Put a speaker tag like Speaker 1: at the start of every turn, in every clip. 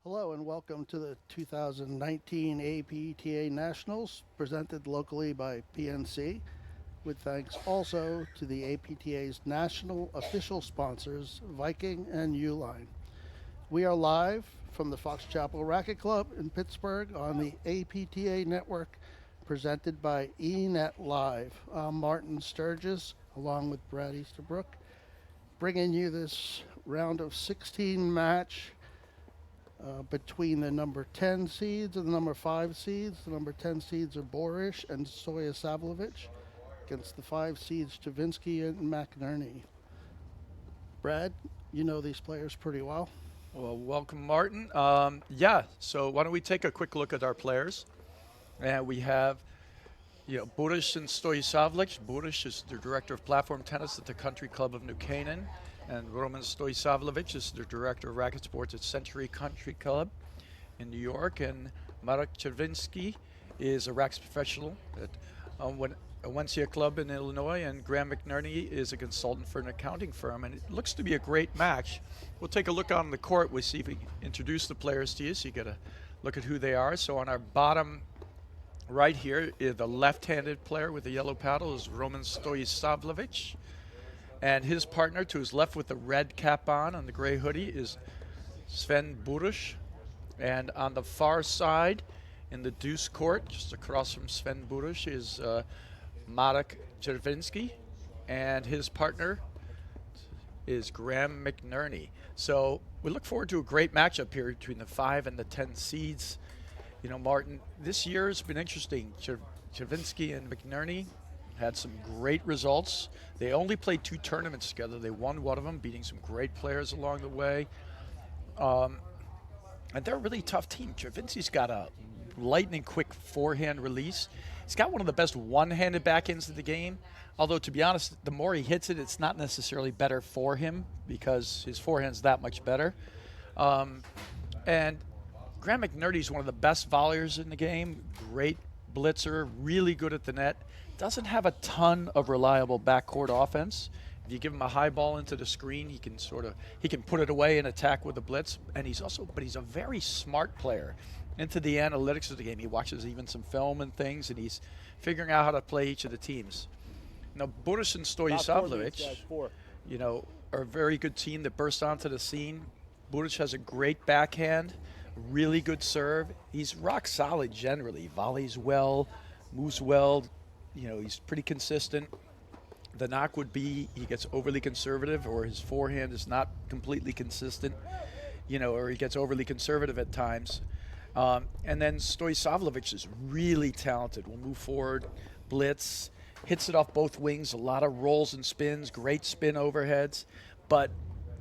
Speaker 1: Hello and welcome to the 2019 APTA Nationals presented locally by PNC, with thanks also to the APTA's national official sponsors, Viking and Uline. We are live from the Fox Chapel Racquet Club in Pittsburgh on the APTA network presented by eNet Live. I'm Martin Sturgis along with Brad Easterbrook, bringing you this round of 16 match between the number 10 seeds and the number 5 seeds. The number 10 seeds are Burus and Stoisavljevic against the 5 seeds Czerwinski and McNerney. Brad, you know these players pretty well.
Speaker 2: Well, welcome, Martin. So why don't we take a quick look at our players? And we have, Burus and Stoisavljevic. Burus is the director of platform tennis at the Country Club of New Canaan, and Roman Stoisavljevic is the director of racket sports at Century Country Club in New York, and Marek Czerwinski is a racket professional at Wencia Club in Illinois, and Graham McNerney is a consultant for an accounting firm, and it looks to be a great match. We'll take a look on the court. We'll see if we can introduce the players to you so you get a look at who they are. So on our bottom right here, the left-handed player with the yellow paddle is Roman Stoisavljevic, and his partner to his left with the red cap on and the gray hoodie is Sven Burus, and on the far side in the deuce court, just across from Sven Burus, is Marek Czerwinski, and his partner is Graham McNerney. So we look forward to a great matchup here between the 5 and the 10 seeds. You know, Martin, this year has been interesting. Czerwinski and McNerney had some great results. They only played 2 tournaments together. They won one of them, beating some great players along the way. And they're a really tough team. Czerwinski's got a lightning quick forehand release. He's got one of the best one-handed backhands in the game. Although, to be honest, the more he hits it, it's not necessarily better for him because his forehand's that much better. And Graham McNerney's one of the best volleyers in the game. Great blitzer, really good at the net. Doesn't have a ton of reliable backcourt offense. If you give him a high ball into the screen, he can put it away and attack with a blitz. And he's a very smart player. Into the analytics of the game, he watches even some film and things, and he's figuring out how to play each of the teams. Now, Burus and Stoisavljevic, are a very good team that burst onto the scene. Burus has a great backhand, really good serve. He's rock solid generally. He volleys well, moves well. He's pretty consistent. The knock would be he gets overly conservative, or his forehand is not completely consistent, or he gets overly conservative at times. And then Stoisavljevic is really talented. Will move forward, blitz, hits it off both wings, a lot of rolls and spins, great spin overheads, but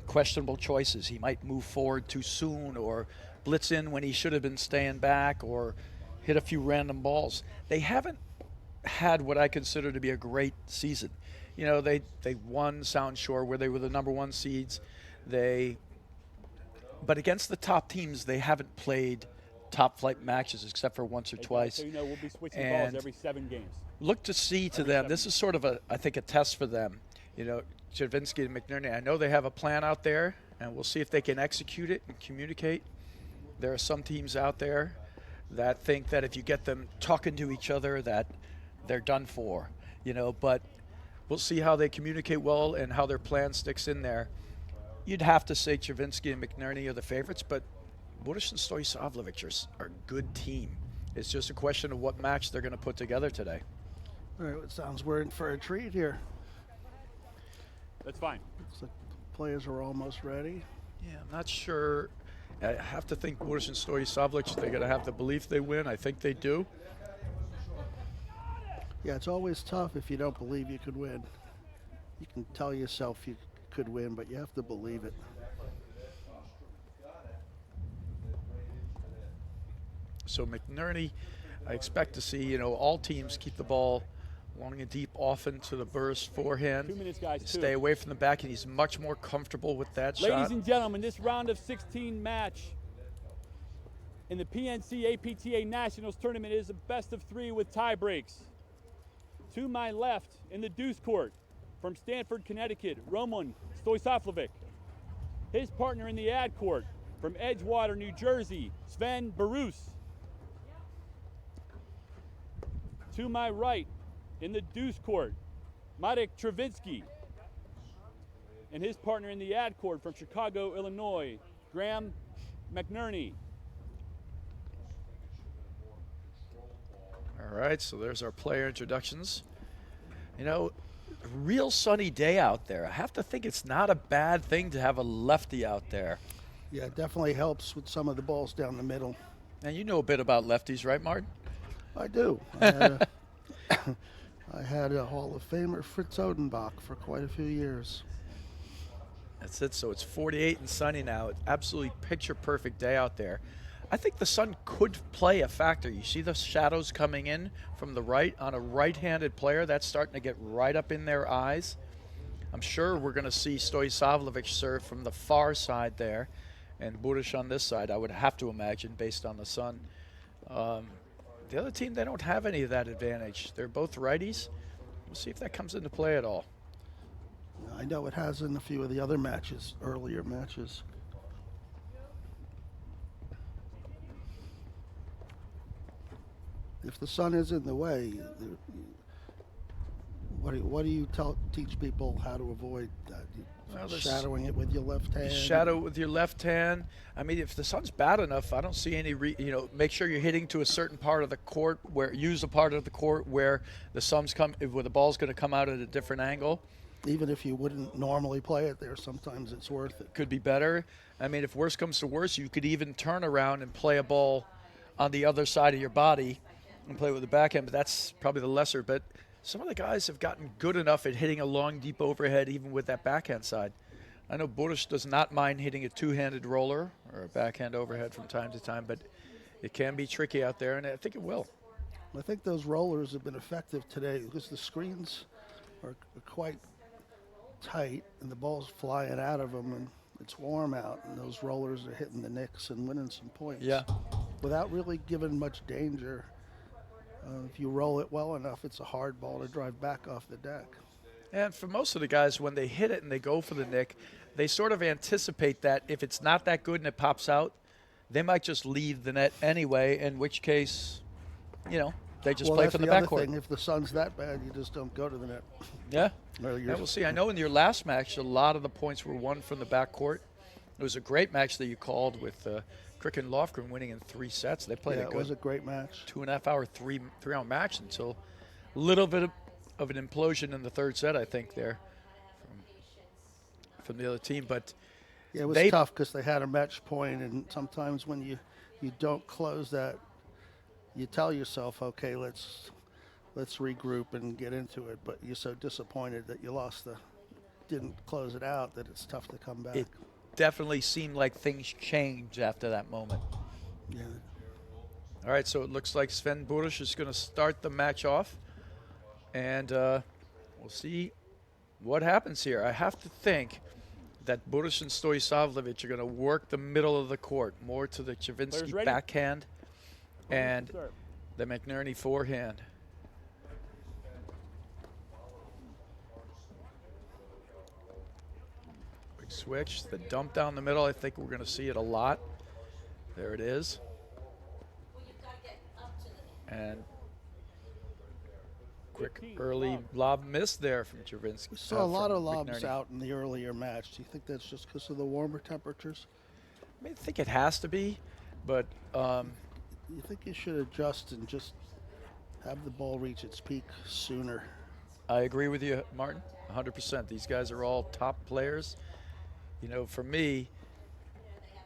Speaker 2: questionable choices. He might move forward too soon or blitz in when he should have been staying back or hit a few random balls. They haven't had what I consider to be a great season. They won Sound Shore where they were the number 1 seeds. But against the top teams, they haven't played top flight matches except for once or twice.
Speaker 3: So we'll be switching balls every 7 games.
Speaker 2: Look to see to them. This is sort of I think a test for them. Czerwinski and McNerney, I know they have a plan out there, and we'll see if they can execute it and communicate. There are some teams out there that think that if you get them talking to each other that they're done for, but we'll see how they communicate well and how their plan sticks in there. You'd have to say Czerwinski and McNerney are the favorites, but Burus and Stoisavljevic are a good team. It's just a question of what match they're going to put together today.
Speaker 1: All right, it sounds we're in for a treat here.
Speaker 3: That's fine.
Speaker 1: Looks like the players are almost ready.
Speaker 2: Yeah, I'm not sure. I have to think Burus and Stoisavljevic, they're going to have the belief they win. I think they do.
Speaker 1: Yeah, it's always tough if you don't believe you could win. You can tell yourself you could win, but you have to believe it.
Speaker 2: So McNerney, I expect to see, all teams keep the ball long and deep often to the Burus forehand.
Speaker 3: 2 minutes, guys.
Speaker 2: Stay away from the back, and he's much more comfortable with that shot.
Speaker 3: Ladies and gentlemen, this round of 16 match in the PNC APTA Nationals Tournament is a best of 3 with tie breaks. To my left in the deuce court from Stamford, Connecticut, Roman Stoisavljevic. His partner in the ad court, From Edgewater, New Jersey, Sven Burus. To my right, in the deuce court, Marek Czerwinski. And his partner in the ad court from Chicago, Illinois, Graham McNerney.
Speaker 2: All right, so there's our player introductions. You know, real sunny day out there. I have to think it's not a bad thing to have a lefty out there.
Speaker 1: Yeah, it definitely helps with some of the balls down the middle.
Speaker 2: And you know a bit about lefties, right, Martin?
Speaker 1: I do. I had a Hall of Famer, Fritz Odenbach, for quite a few years.
Speaker 2: That's it. So it's 48 and sunny now. It's absolutely picture-perfect day out there. I think the sun could play a factor. You see the shadows coming in from the right on a right-handed player. That's starting to get right up in their eyes. I'm sure we're going to see Stoisavljevic serve from the far side there, and Burus on this side, I would have to imagine, based on the sun. The other team, they don't have any of that advantage. They're both righties. We'll see if that comes into play at all.
Speaker 1: I know it has in a few of the other matches, earlier matches. If the sun is in the way, what do you teach people how to avoid that?
Speaker 2: Well,
Speaker 1: shadowing it with your left hand.
Speaker 2: Shadow with your left hand. I mean, if the sun's bad enough, I don't see any. Make sure you're hitting to a certain part of the court use a part of the court where the where the ball's going to come out at a different angle.
Speaker 1: Even if you wouldn't normally play it there, sometimes it's worth it.
Speaker 2: Could be better. I mean, if worse comes to worse, you could even turn around and play a ball on the other side of your body and play with the backhand, but that's probably the lesser. But some of the guys have gotten good enough at hitting a long, deep overhead, even with that backhand side. I know Burus does not mind hitting a two-handed roller or a backhand overhead from time to time, but it can be tricky out there, and I think it will.
Speaker 1: I think those rollers have been effective today because the screens are quite tight and the ball's flying out of them, and it's warm out, and those rollers are hitting the nicks and winning some points.
Speaker 2: Yeah.
Speaker 1: Without really giving much danger. If you roll it well enough, it's a hard ball to drive back off the deck.
Speaker 2: And for most of the guys, when they hit it and they go for the nick, they sort of anticipate that if it's not that good and it pops out, they might just leave the net anyway, in which case, they just play from the backcourt.
Speaker 1: If the sun's that bad, you just don't go to the net.
Speaker 2: Yeah. We'll see. I know in your last match, a lot of the points were won from the backcourt. It was a great match that you called with Crick and Lofgren winning in 3 sets. They played
Speaker 1: it was a great match.
Speaker 2: 2.5 hour, three-hour match until a little bit of an implosion in the third set, I think, there from the other team. But
Speaker 1: yeah, it was tough because they had a match point, and sometimes when you don't close that, you tell yourself, okay, let's regroup and get into it. But you're so disappointed that you didn't close it out that it's tough to come back.
Speaker 2: It definitely seemed like things changed after that moment.
Speaker 1: Yeah.
Speaker 2: All right, so it looks like Sven Burus is going to start the match off, and we'll see what happens here. I have to think that Burus and Stoisavljevic are going to work the middle of the court, more to the Czerwinski backhand and the McNerney forehand. Quick switch, the dump down the middle. I think we're going to see it a lot. There it is. And quick early lob miss there from Czerwinski.
Speaker 1: We saw a lot of lobs out in the earlier match. Do you think that's just because of the warmer temperatures?
Speaker 2: I think it has to be, but
Speaker 1: you think you should adjust and just have the ball reach its peak sooner?
Speaker 2: I agree with you, Martin, 100%. These guys are all top players. For me,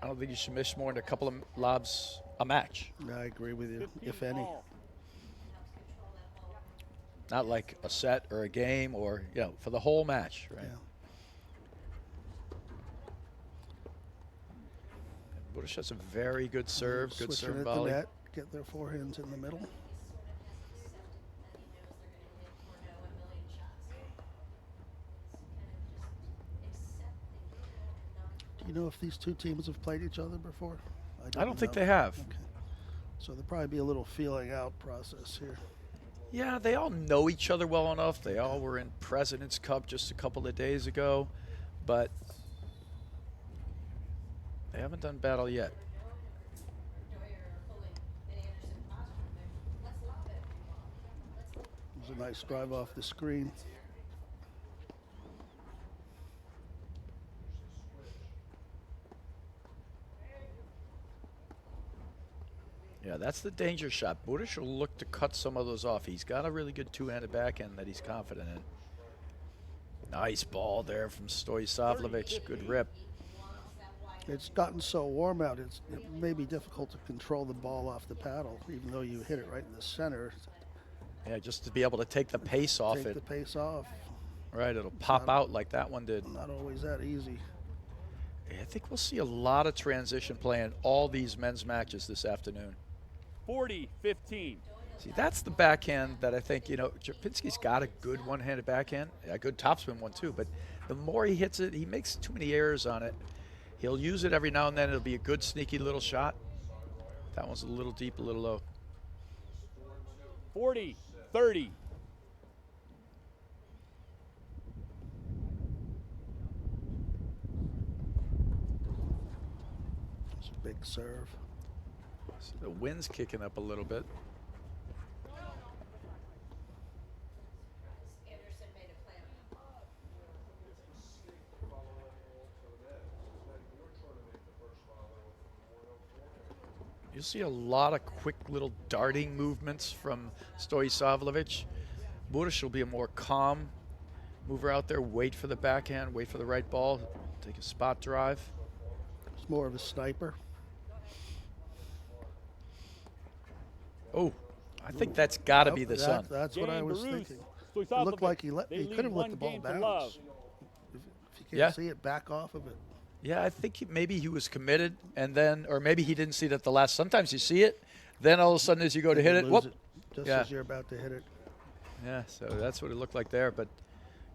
Speaker 2: I don't think you should miss more than a couple of lobs a match.
Speaker 1: I agree with you, if any.
Speaker 2: Not like a set or a game or, for the whole match, right?
Speaker 1: Yeah.
Speaker 2: Burus has a very good serve, good serve
Speaker 1: at
Speaker 2: volley.
Speaker 1: The net, get their forehands in the middle. Do you know if these two teams have played each other before?
Speaker 2: I don't think they have.
Speaker 1: Okay. So there'll probably be a little feeling out process here.
Speaker 2: Yeah, they all know each other well enough. They all were in President's Cup just a couple of days ago. But They haven't done battle yet.
Speaker 1: It was a nice drive off the screen.
Speaker 2: Yeah, that's the danger shot. Burus will look to cut some of those off. He's got a really good two-handed backhand that he's confident in. Nice ball there from Stoisavljevic. Good rip.
Speaker 1: It's gotten so warm out, it may be difficult to control the ball off the paddle, even though you hit it right in the center.
Speaker 2: Yeah, just to be able to take the pace off
Speaker 1: Take
Speaker 2: it.
Speaker 1: the pace off.
Speaker 2: Right, it'll pop out like that one did.
Speaker 1: Not always that easy.
Speaker 2: I think we'll see a lot of transition play in all these men's matches this afternoon.
Speaker 3: 40-15.
Speaker 2: See, that's the backhand that I think, you know, Czerwinski's got a good one-handed backhand, a good topspin one too, but the more he hits it, he makes too many errors on it. He'll use it every now and then. It'll be a good sneaky little shot. That one's a little deep, a little low.
Speaker 3: 40-30.
Speaker 1: It's a big serve.
Speaker 2: So the wind's kicking up a little bit. You'll see a lot of quick little darting movements from Stoisavljevic. Burus will be a more calm mover out there, wait for the backhand, wait for the right ball, take a spot drive.
Speaker 1: It's more of a sniper.
Speaker 2: Oh, I think that's got to be the sun.
Speaker 1: That's what I was
Speaker 3: Burus.
Speaker 1: thinking. It
Speaker 3: Stoisavljevic,
Speaker 1: looked like he
Speaker 3: they
Speaker 1: could have
Speaker 3: lead
Speaker 1: let the ball
Speaker 3: one game to love.
Speaker 1: bounce. If you can't
Speaker 2: Yeah.
Speaker 1: see it, back off of it.
Speaker 2: Yeah, I think maybe he was committed, and then, or maybe he didn't see it at the last. Sometimes you see it, then all of a sudden as you go to hit
Speaker 1: You
Speaker 2: it,
Speaker 1: lose
Speaker 2: whoop.
Speaker 1: just
Speaker 2: Yeah.
Speaker 1: as you're about to hit it.
Speaker 2: Yeah, so that's what it looked like there, but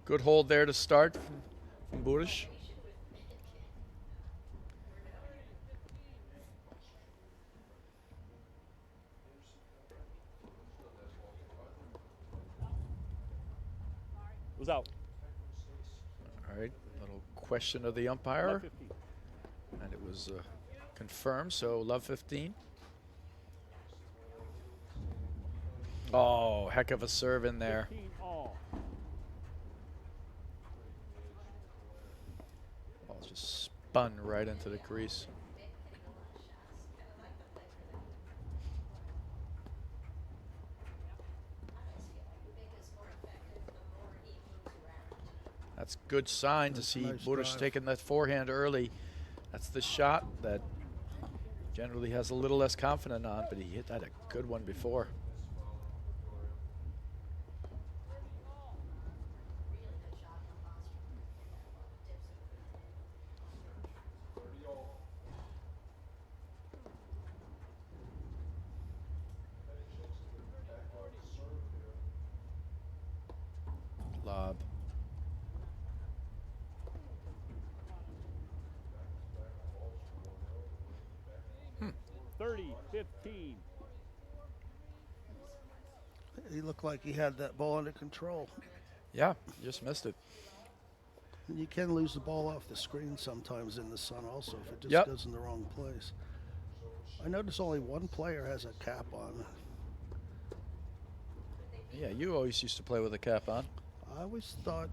Speaker 2: good hold there to start from Burus.
Speaker 3: Was out.
Speaker 2: All right, little question of the umpire,
Speaker 3: Love 15.
Speaker 2: and it was confirmed, so love 15. Oh, heck of a serve in there.
Speaker 3: 15 all.
Speaker 2: Ball just spun right into the crease. That's a good sign to see
Speaker 1: nice
Speaker 2: Burus
Speaker 1: drive.
Speaker 2: taking that forehand early. That's the shot that generally has a little less confident on, but he hit that a good one before. Lob.
Speaker 3: 30-15.
Speaker 1: He looked like he had that ball under control.
Speaker 2: Yeah, just missed it.
Speaker 1: And you can lose the ball off the screen sometimes in the sun also if it just
Speaker 2: Yep.
Speaker 1: goes in the wrong place. I notice only one player has a cap on.
Speaker 2: Yeah, you always used to play with a cap on.
Speaker 1: I always thought,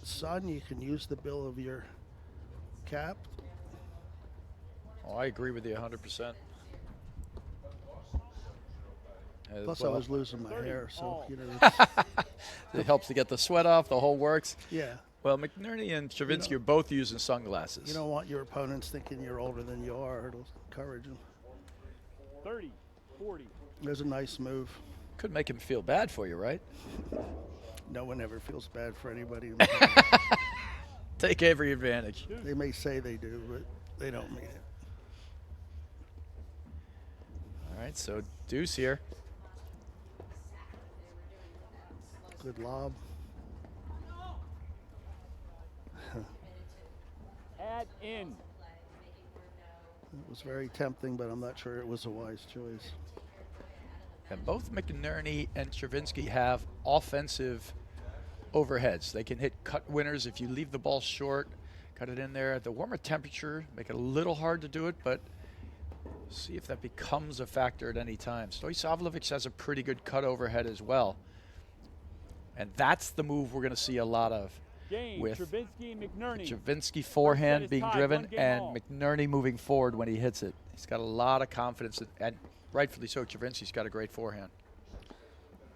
Speaker 1: sun, you can use the bill of your cap.
Speaker 2: Oh, I agree with you 100%.
Speaker 1: Plus, I
Speaker 2: Well,
Speaker 1: was losing my
Speaker 3: 30
Speaker 1: hair, so
Speaker 3: all.
Speaker 1: you know. It's,
Speaker 2: it helps to get the sweat off, the whole works.
Speaker 1: yeah,
Speaker 2: Well, McNerney and Czerwinski
Speaker 1: know-
Speaker 2: are both using sunglasses.
Speaker 1: you don't want your opponents thinking you're older than you are. It'll encourage them.
Speaker 3: 30-40.
Speaker 1: There's a nice move.
Speaker 2: Could make him feel bad for you, right?
Speaker 1: No one ever feels bad for anybody.
Speaker 2: Take every advantage.
Speaker 1: They may say they do, but they don't mean it.
Speaker 2: All right, so deuce here.
Speaker 1: Good lob.
Speaker 3: Add in.
Speaker 1: It was very tempting, but I'm not sure it was a wise choice.
Speaker 2: And both McNerney and Czerwinski have offensive overheads. They can hit cut winners if you leave the ball short, Got it in there at the warmer temperature, make it a little hard to do it, but see if that becomes a factor at any time. Stoisavljevic has a pretty good cut overhead as well. And that's the move we're going to see a lot of.
Speaker 3: Game,
Speaker 2: With
Speaker 3: Czerwinski and McNerney.
Speaker 2: Czerwinski forehand
Speaker 3: is
Speaker 2: being
Speaker 3: tied,
Speaker 2: driven
Speaker 3: 1 game
Speaker 2: and
Speaker 3: all.
Speaker 2: McNerney moving forward when he hits it. He's got a lot of confidence, and rightfully so. Czerwinski's got a great forehand.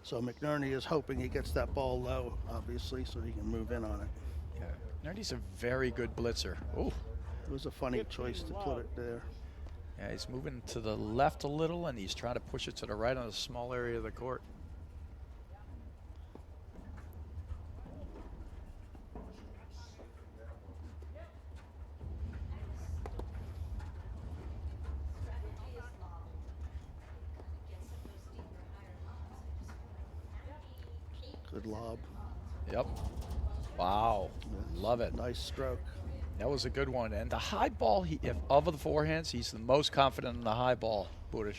Speaker 1: So McNerney is hoping he gets that ball low, obviously, so he can move in on it.
Speaker 2: Yeah, McNerney's a very good blitzer. Oh,
Speaker 1: It was a funny
Speaker 3: 15
Speaker 1: choice to put it there.
Speaker 2: yeah, he's moving to the left a little, and he's trying to push it to the right on a small area of the court.
Speaker 1: Good lob.
Speaker 2: Yep. Wow. Love it.
Speaker 1: Nice stroke.
Speaker 2: That was a good one. And the high ball, of the forehands, he's the most confident in the high ball, Burus.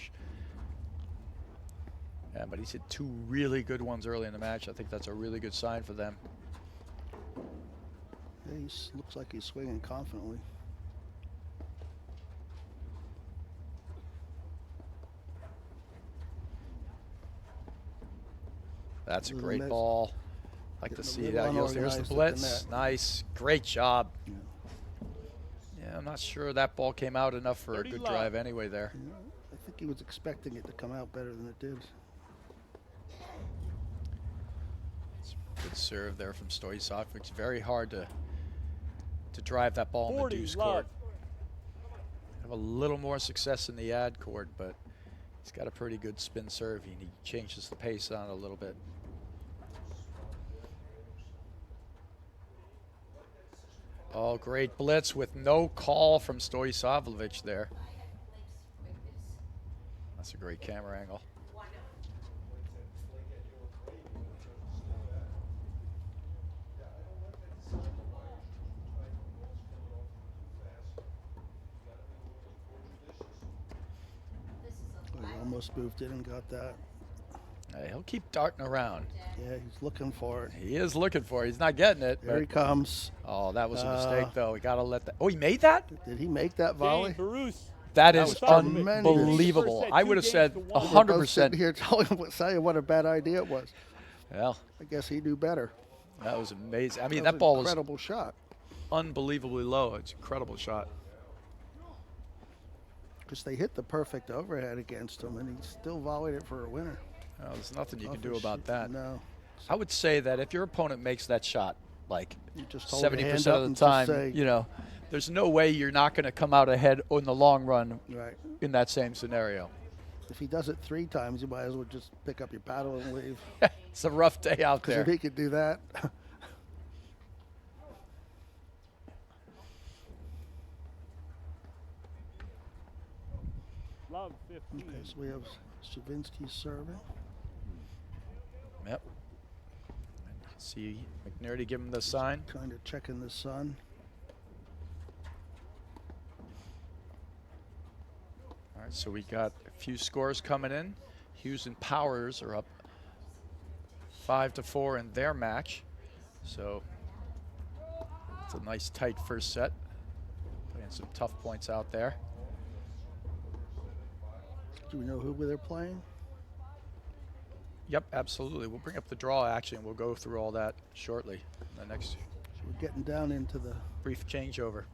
Speaker 2: Yeah, but he's hit 2 really good ones early in the match. I think that's a really good sign for them.
Speaker 1: Yeah, he looks like he's swinging confidently.
Speaker 2: That's a
Speaker 1: Little
Speaker 2: great
Speaker 1: miss.
Speaker 2: ball. Like to
Speaker 1: Getting a
Speaker 2: see
Speaker 1: little
Speaker 2: that. There's the
Speaker 1: unorganized at the
Speaker 2: blitz.
Speaker 1: net.
Speaker 2: Nice. Great job.
Speaker 1: Yeah.
Speaker 2: Yeah, I'm not sure that ball came out enough for a
Speaker 3: 30
Speaker 2: good
Speaker 3: love.
Speaker 2: drive anyway there.
Speaker 1: Yeah, I think he was expecting it to come out better than it did.
Speaker 2: Good serve there from Stoisavljevic. It's very hard to drive that ball in the
Speaker 3: 40
Speaker 2: deuce
Speaker 3: love.
Speaker 2: court. Have a little more success in the ad court, but he's got a pretty good spin serve. He changes the pace on it a little bit. Oh, great blitz with no call from Stoisavljevic there. That's a great camera angle.
Speaker 1: Oh, he almost moved it and got that.
Speaker 2: He'll keep darting around.
Speaker 1: Yeah, he's looking for it.
Speaker 2: He is looking for it. He's not getting it.
Speaker 1: There he comes.
Speaker 2: Oh, that was a mistake, though. We got to let that. Oh, he made that?
Speaker 1: Did he make that volley?
Speaker 3: Game, Burus.
Speaker 2: That
Speaker 1: That
Speaker 2: is
Speaker 1: was tremendous.
Speaker 2: unbelievable.
Speaker 3: First set,
Speaker 2: I
Speaker 3: 2
Speaker 2: would have
Speaker 3: games
Speaker 2: said
Speaker 3: to 1.
Speaker 1: We're both
Speaker 2: 100%.
Speaker 1: sitting here tell you what a bad idea it was.
Speaker 2: Well,
Speaker 1: I guess he knew better.
Speaker 2: that was amazing. I mean,
Speaker 1: That
Speaker 2: that ball
Speaker 1: was
Speaker 2: was
Speaker 1: an incredible shot.
Speaker 2: unbelievably low. It's an incredible shot.
Speaker 1: Because they hit the perfect overhead against him, and he still volleyed it for a winner.
Speaker 2: Well, there's nothing you can
Speaker 1: Off
Speaker 2: do
Speaker 1: his
Speaker 2: about
Speaker 1: shit.
Speaker 2: that.
Speaker 1: No.
Speaker 2: I would say that if your opponent makes that shot, like
Speaker 1: You just hold your
Speaker 2: 70%
Speaker 1: hand up
Speaker 2: of the
Speaker 1: and just
Speaker 2: time,
Speaker 1: say-
Speaker 2: you know, there's no way you're not going to come out ahead in the long run
Speaker 1: Right.
Speaker 2: in that same scenario.
Speaker 1: If he does it 3 times, you might as well just pick up your paddle and leave.
Speaker 2: It's a rough day out
Speaker 1: Because
Speaker 2: there.
Speaker 1: if he could do that.
Speaker 3: Love 15.
Speaker 1: Okay, so we have Czerwinski serving.
Speaker 2: Yep. And you can see McNerney give him the sign.
Speaker 1: Kind of checking the sun.
Speaker 2: All right, so we got a few scores coming in. Hughes and Powers are up 5-4 in their match. So it's a nice tight first set. Playing some tough points out there.
Speaker 1: Do we know who they're playing?
Speaker 2: Yep, absolutely. We'll bring up the draw actually, and we'll go through all that shortly. The next
Speaker 1: So we're getting down into the.
Speaker 2: brief changeover.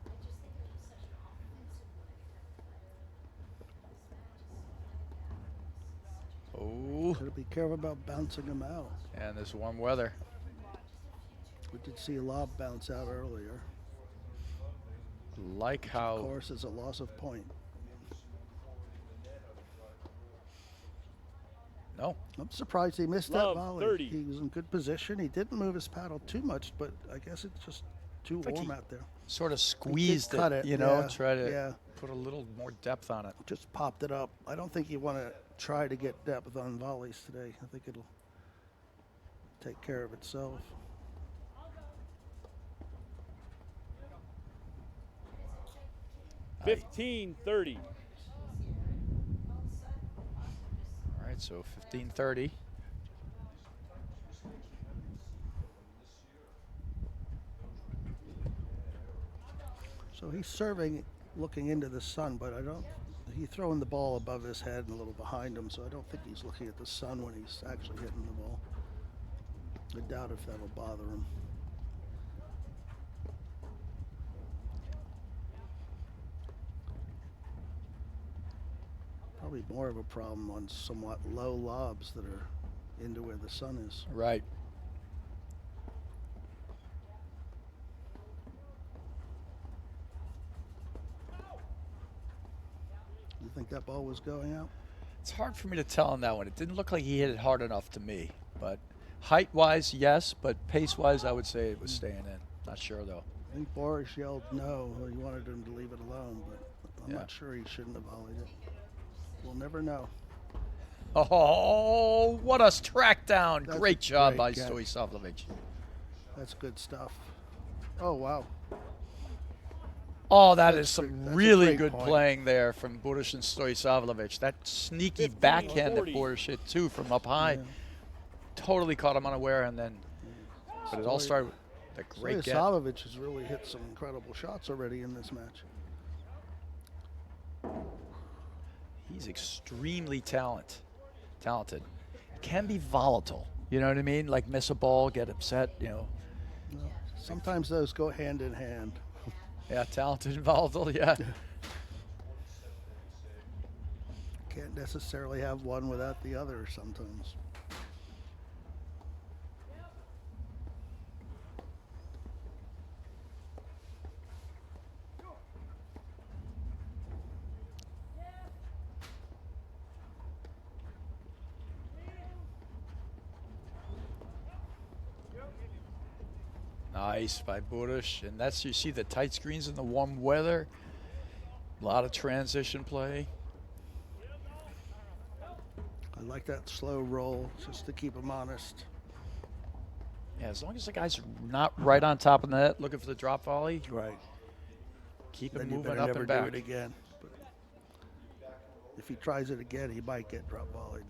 Speaker 2: Oh,
Speaker 1: Gotta be careful about bouncing them out.
Speaker 2: and this warm weather.
Speaker 1: We did see a lob bounce out earlier.
Speaker 2: Like
Speaker 1: Of
Speaker 2: how
Speaker 1: course, it's a loss of point.
Speaker 2: no.
Speaker 1: I'm surprised he missed
Speaker 3: Love,
Speaker 1: that volley.
Speaker 3: 30.
Speaker 1: He was in good position. He didn't move his paddle too much, but I guess it's just too
Speaker 2: Like
Speaker 1: warm
Speaker 2: he-
Speaker 1: out there.
Speaker 2: Sort of squeezed
Speaker 1: cut
Speaker 2: it,
Speaker 1: it,
Speaker 2: you know,
Speaker 1: yeah,
Speaker 2: try to
Speaker 1: yeah.
Speaker 2: put a little more depth on it.
Speaker 1: Just popped it up. I don't think you want to try to get depth on volleys today. I think it'll take care of itself.
Speaker 2: Aye.
Speaker 3: 15-30.
Speaker 2: All right, so 15-30.
Speaker 1: So he's serving, looking into the sun, but I don't. He's throwing the ball above his head and a little behind him, so I don't think he's looking at the sun when he's actually hitting the ball. I doubt if that'll bother him. Probably more of a problem on somewhat low lobs that are into where the sun is.
Speaker 2: Right.
Speaker 1: You think that ball was going out?
Speaker 2: It's hard for me to tell on that one. It didn't look like he hit it hard enough to me. But height-wise, yes. But pace-wise, I would say it was staying in. Not sure, though.
Speaker 1: I think Burus yelled no. He wanted him to leave it alone, but I'm
Speaker 2: Yeah.
Speaker 1: not sure he shouldn't have volleyed it. We'll never know.
Speaker 2: Oh, what a track down.
Speaker 1: That's
Speaker 2: Great
Speaker 1: a
Speaker 2: job
Speaker 1: great
Speaker 2: by
Speaker 1: catch.
Speaker 2: Stoisavljevic.
Speaker 1: That's good stuff. Oh, wow.
Speaker 2: Oh, that
Speaker 1: That's
Speaker 2: is some
Speaker 1: that's a
Speaker 2: really
Speaker 1: great
Speaker 2: good
Speaker 1: point.
Speaker 2: playing there from Burus and Stoisavljevic. That sneaky
Speaker 3: 15,
Speaker 2: backhand that
Speaker 3: 40.
Speaker 2: Burus hit, too, from up high.
Speaker 1: Yeah.
Speaker 2: Totally caught him unaware, and then, but it all started with that great get.
Speaker 1: Stoisavljevic has really hit some incredible shots already in this match.
Speaker 2: He's extremely talented. Can be volatile. You know what I mean? Like miss a ball, get upset, you know.
Speaker 1: Well, sometimes those go hand in hand.
Speaker 2: Yeah, talented and volatile, yeah.
Speaker 1: Can't necessarily have one without the other sometimes.
Speaker 2: Nice by Burus. And that's, you see the tight screens in the warm weather. A lot of transition play.
Speaker 1: I like that slow roll just to keep him honest.
Speaker 2: Yeah, as long as the guy's not right on top of the net looking for the drop volley,
Speaker 1: Right.
Speaker 2: keep
Speaker 1: Then
Speaker 2: him
Speaker 1: you
Speaker 2: moving
Speaker 1: better
Speaker 2: up
Speaker 1: never
Speaker 2: and
Speaker 1: do
Speaker 2: back.
Speaker 1: it again. But if he tries it again, he might get drop volleyed.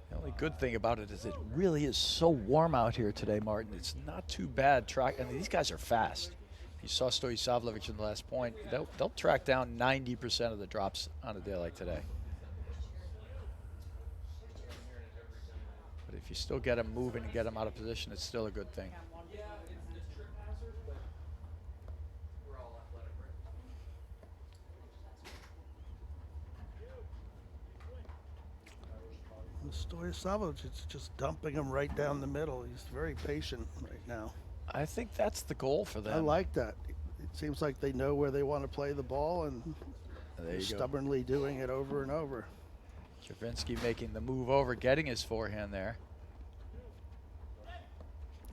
Speaker 2: The only good thing about it is it really is so warm out here today, Martin. It's not too bad track. I mean, these guys are fast. You saw Stoisavljevic in the last point. They'll track down 90% of the drops on a day like today. But if you still get them moving and get them out of position, it's still a good thing.
Speaker 1: Stoisavljevic is just dumping him right down the middle. He's very patient right now.
Speaker 2: I think that's the goal for them.
Speaker 1: I like that. It seems like they know where they want to play the ball and
Speaker 2: There
Speaker 1: they're
Speaker 2: you go.
Speaker 1: stubbornly doing it over and over.
Speaker 2: Czerwinski making the move over, getting his forehand there.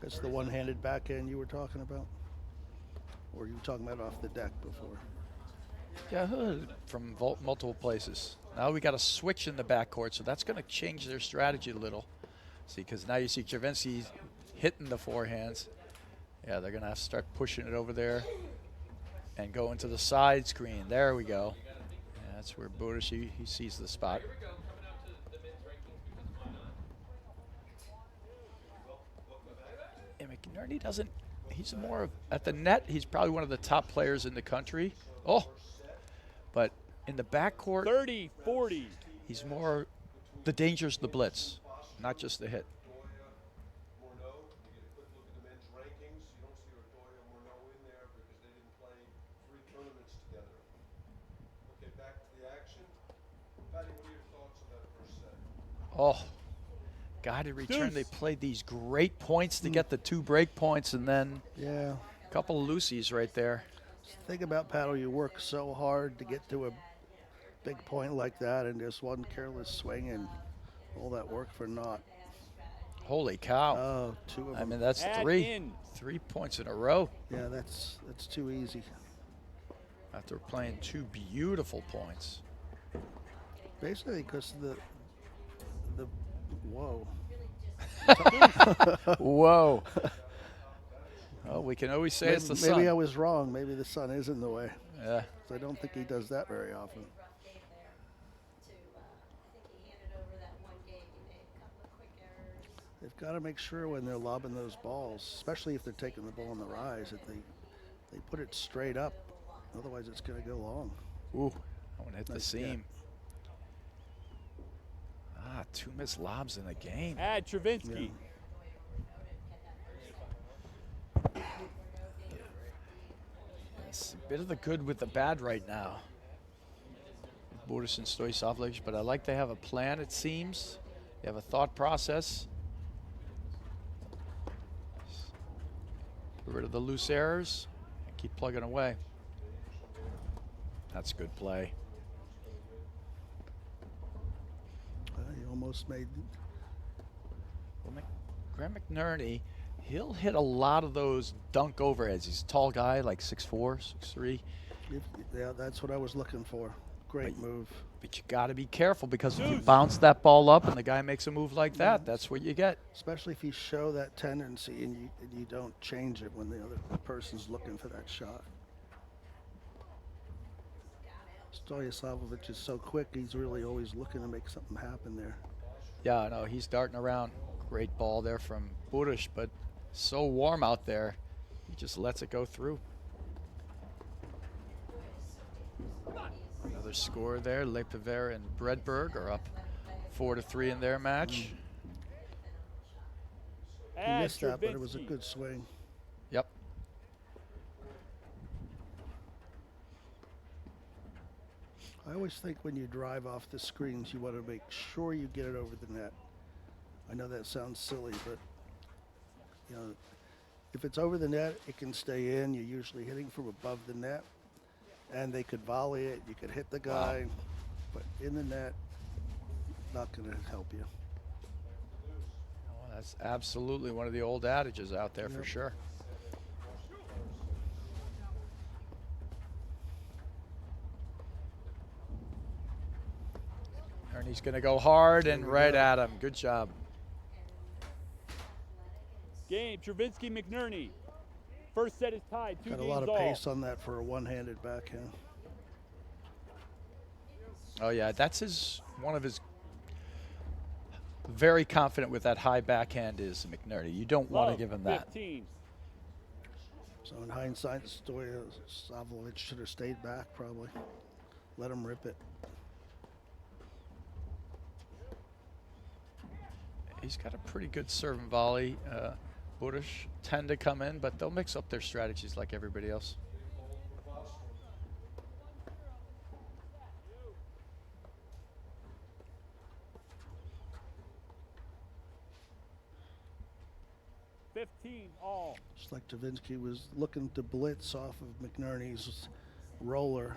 Speaker 1: That's the one-handed backhand you were talking about? Or were you talking about off the deck before?
Speaker 2: Yeah, from multiple places. Now we got a switch in the backcourt, so that's going to change their strategy a little. See, because now you see Czerwinski hitting the forehands. Yeah, they're going to have to start pushing it over there and go into the side screen. There we go. Yeah, that's where Burus, he sees the spot. And McNerney doesn't, he's more of, at the net, he's probably one of the top players in the country. Oh, but in the backcourt,
Speaker 3: 30, 40.
Speaker 2: he's more, the danger's the blitz, not just the hit. Oh, God, in return,
Speaker 3: Deuce.
Speaker 2: they played these great points to get the 2 break points, and then
Speaker 1: Yeah.
Speaker 2: a couple of loosies right there.
Speaker 1: Think about paddle. You work so hard to get to a big point like that, and just one careless swing and all that work for naught.
Speaker 2: Holy cow.
Speaker 1: Oh, 2 of them.
Speaker 2: I mean, that's
Speaker 3: Add
Speaker 2: 3.
Speaker 3: in.
Speaker 2: 3 points in a row
Speaker 1: Yeah, that's too easy.
Speaker 2: after playing 2 beautiful points.
Speaker 1: Basically, because the whoa.
Speaker 2: Whoa. Oh, we can always say it's the sun.
Speaker 1: Maybe I was wrong. Maybe the sun is in the way.
Speaker 2: Yeah.
Speaker 1: 'Cause I don't think he does that very often. They've got to make sure when they're lobbing those balls, especially if they're taking the ball on the rise, that They put it straight up. Otherwise, it's going to go long.
Speaker 2: Ooh, I want to hit the
Speaker 1: Nice
Speaker 2: seam. Ah, 2 missed lobs in the game.
Speaker 3: Add Czerwinski.
Speaker 2: It's a bit of the good with the bad right now. Burus and Stoisavljevic, but I like they have a plan, it seems. They have a thought process. Get rid of the loose errors and keep plugging away. That's good play.
Speaker 1: He almost made.
Speaker 2: Well, Graham McNerney, he'll hit a lot of those dunk overheads. He's a tall guy, like 6'4", 6'3".
Speaker 1: Yeah, that's what I was looking for. Great move.
Speaker 2: But you got to be careful, because if you bounce that ball up and the guy makes a move like that, that's what you get.
Speaker 1: Especially if you show that tendency and you don't change it when the other person's looking for that shot. Stoisavljevic is so quick, he's really always looking to make something happen there.
Speaker 2: Yeah, I know, he's darting around. Great ball there from Burus, but so warm out there, he just lets it go through. Another score there. Lepever and Bredberg are up 4-3 in their match.
Speaker 1: He missed that, but it was a good swing.
Speaker 2: Yep.
Speaker 1: I always think when you drive off the screens, you want to make sure you get it over the net. I know that sounds silly, but you know, if it's over the net, it can stay in. You're usually hitting from above the net, and they could volley it. You could hit the guy, but in the net, not going to help you.
Speaker 2: Well, that's absolutely one of the old adages out there, for sure. And he's going to go hard and right at him. Good job.
Speaker 3: Game, Czerwinski, McNerney. First set is tied, 2
Speaker 1: Got a
Speaker 3: games
Speaker 1: lot of
Speaker 3: all.
Speaker 1: pace on that for a one-handed backhand.
Speaker 2: Oh yeah, that's one of his very confident with that high backhand is McNerney. You don't want to give him that.
Speaker 3: 15.
Speaker 1: So in hindsight, Stoisavljevic should have stayed back probably. Let him rip it.
Speaker 2: He's got a pretty good serve and volley. Burus tend to come in, but they'll mix up their strategies like everybody else.
Speaker 3: All.
Speaker 1: Just like Czerwinski was looking to blitz off of McNerney's roller.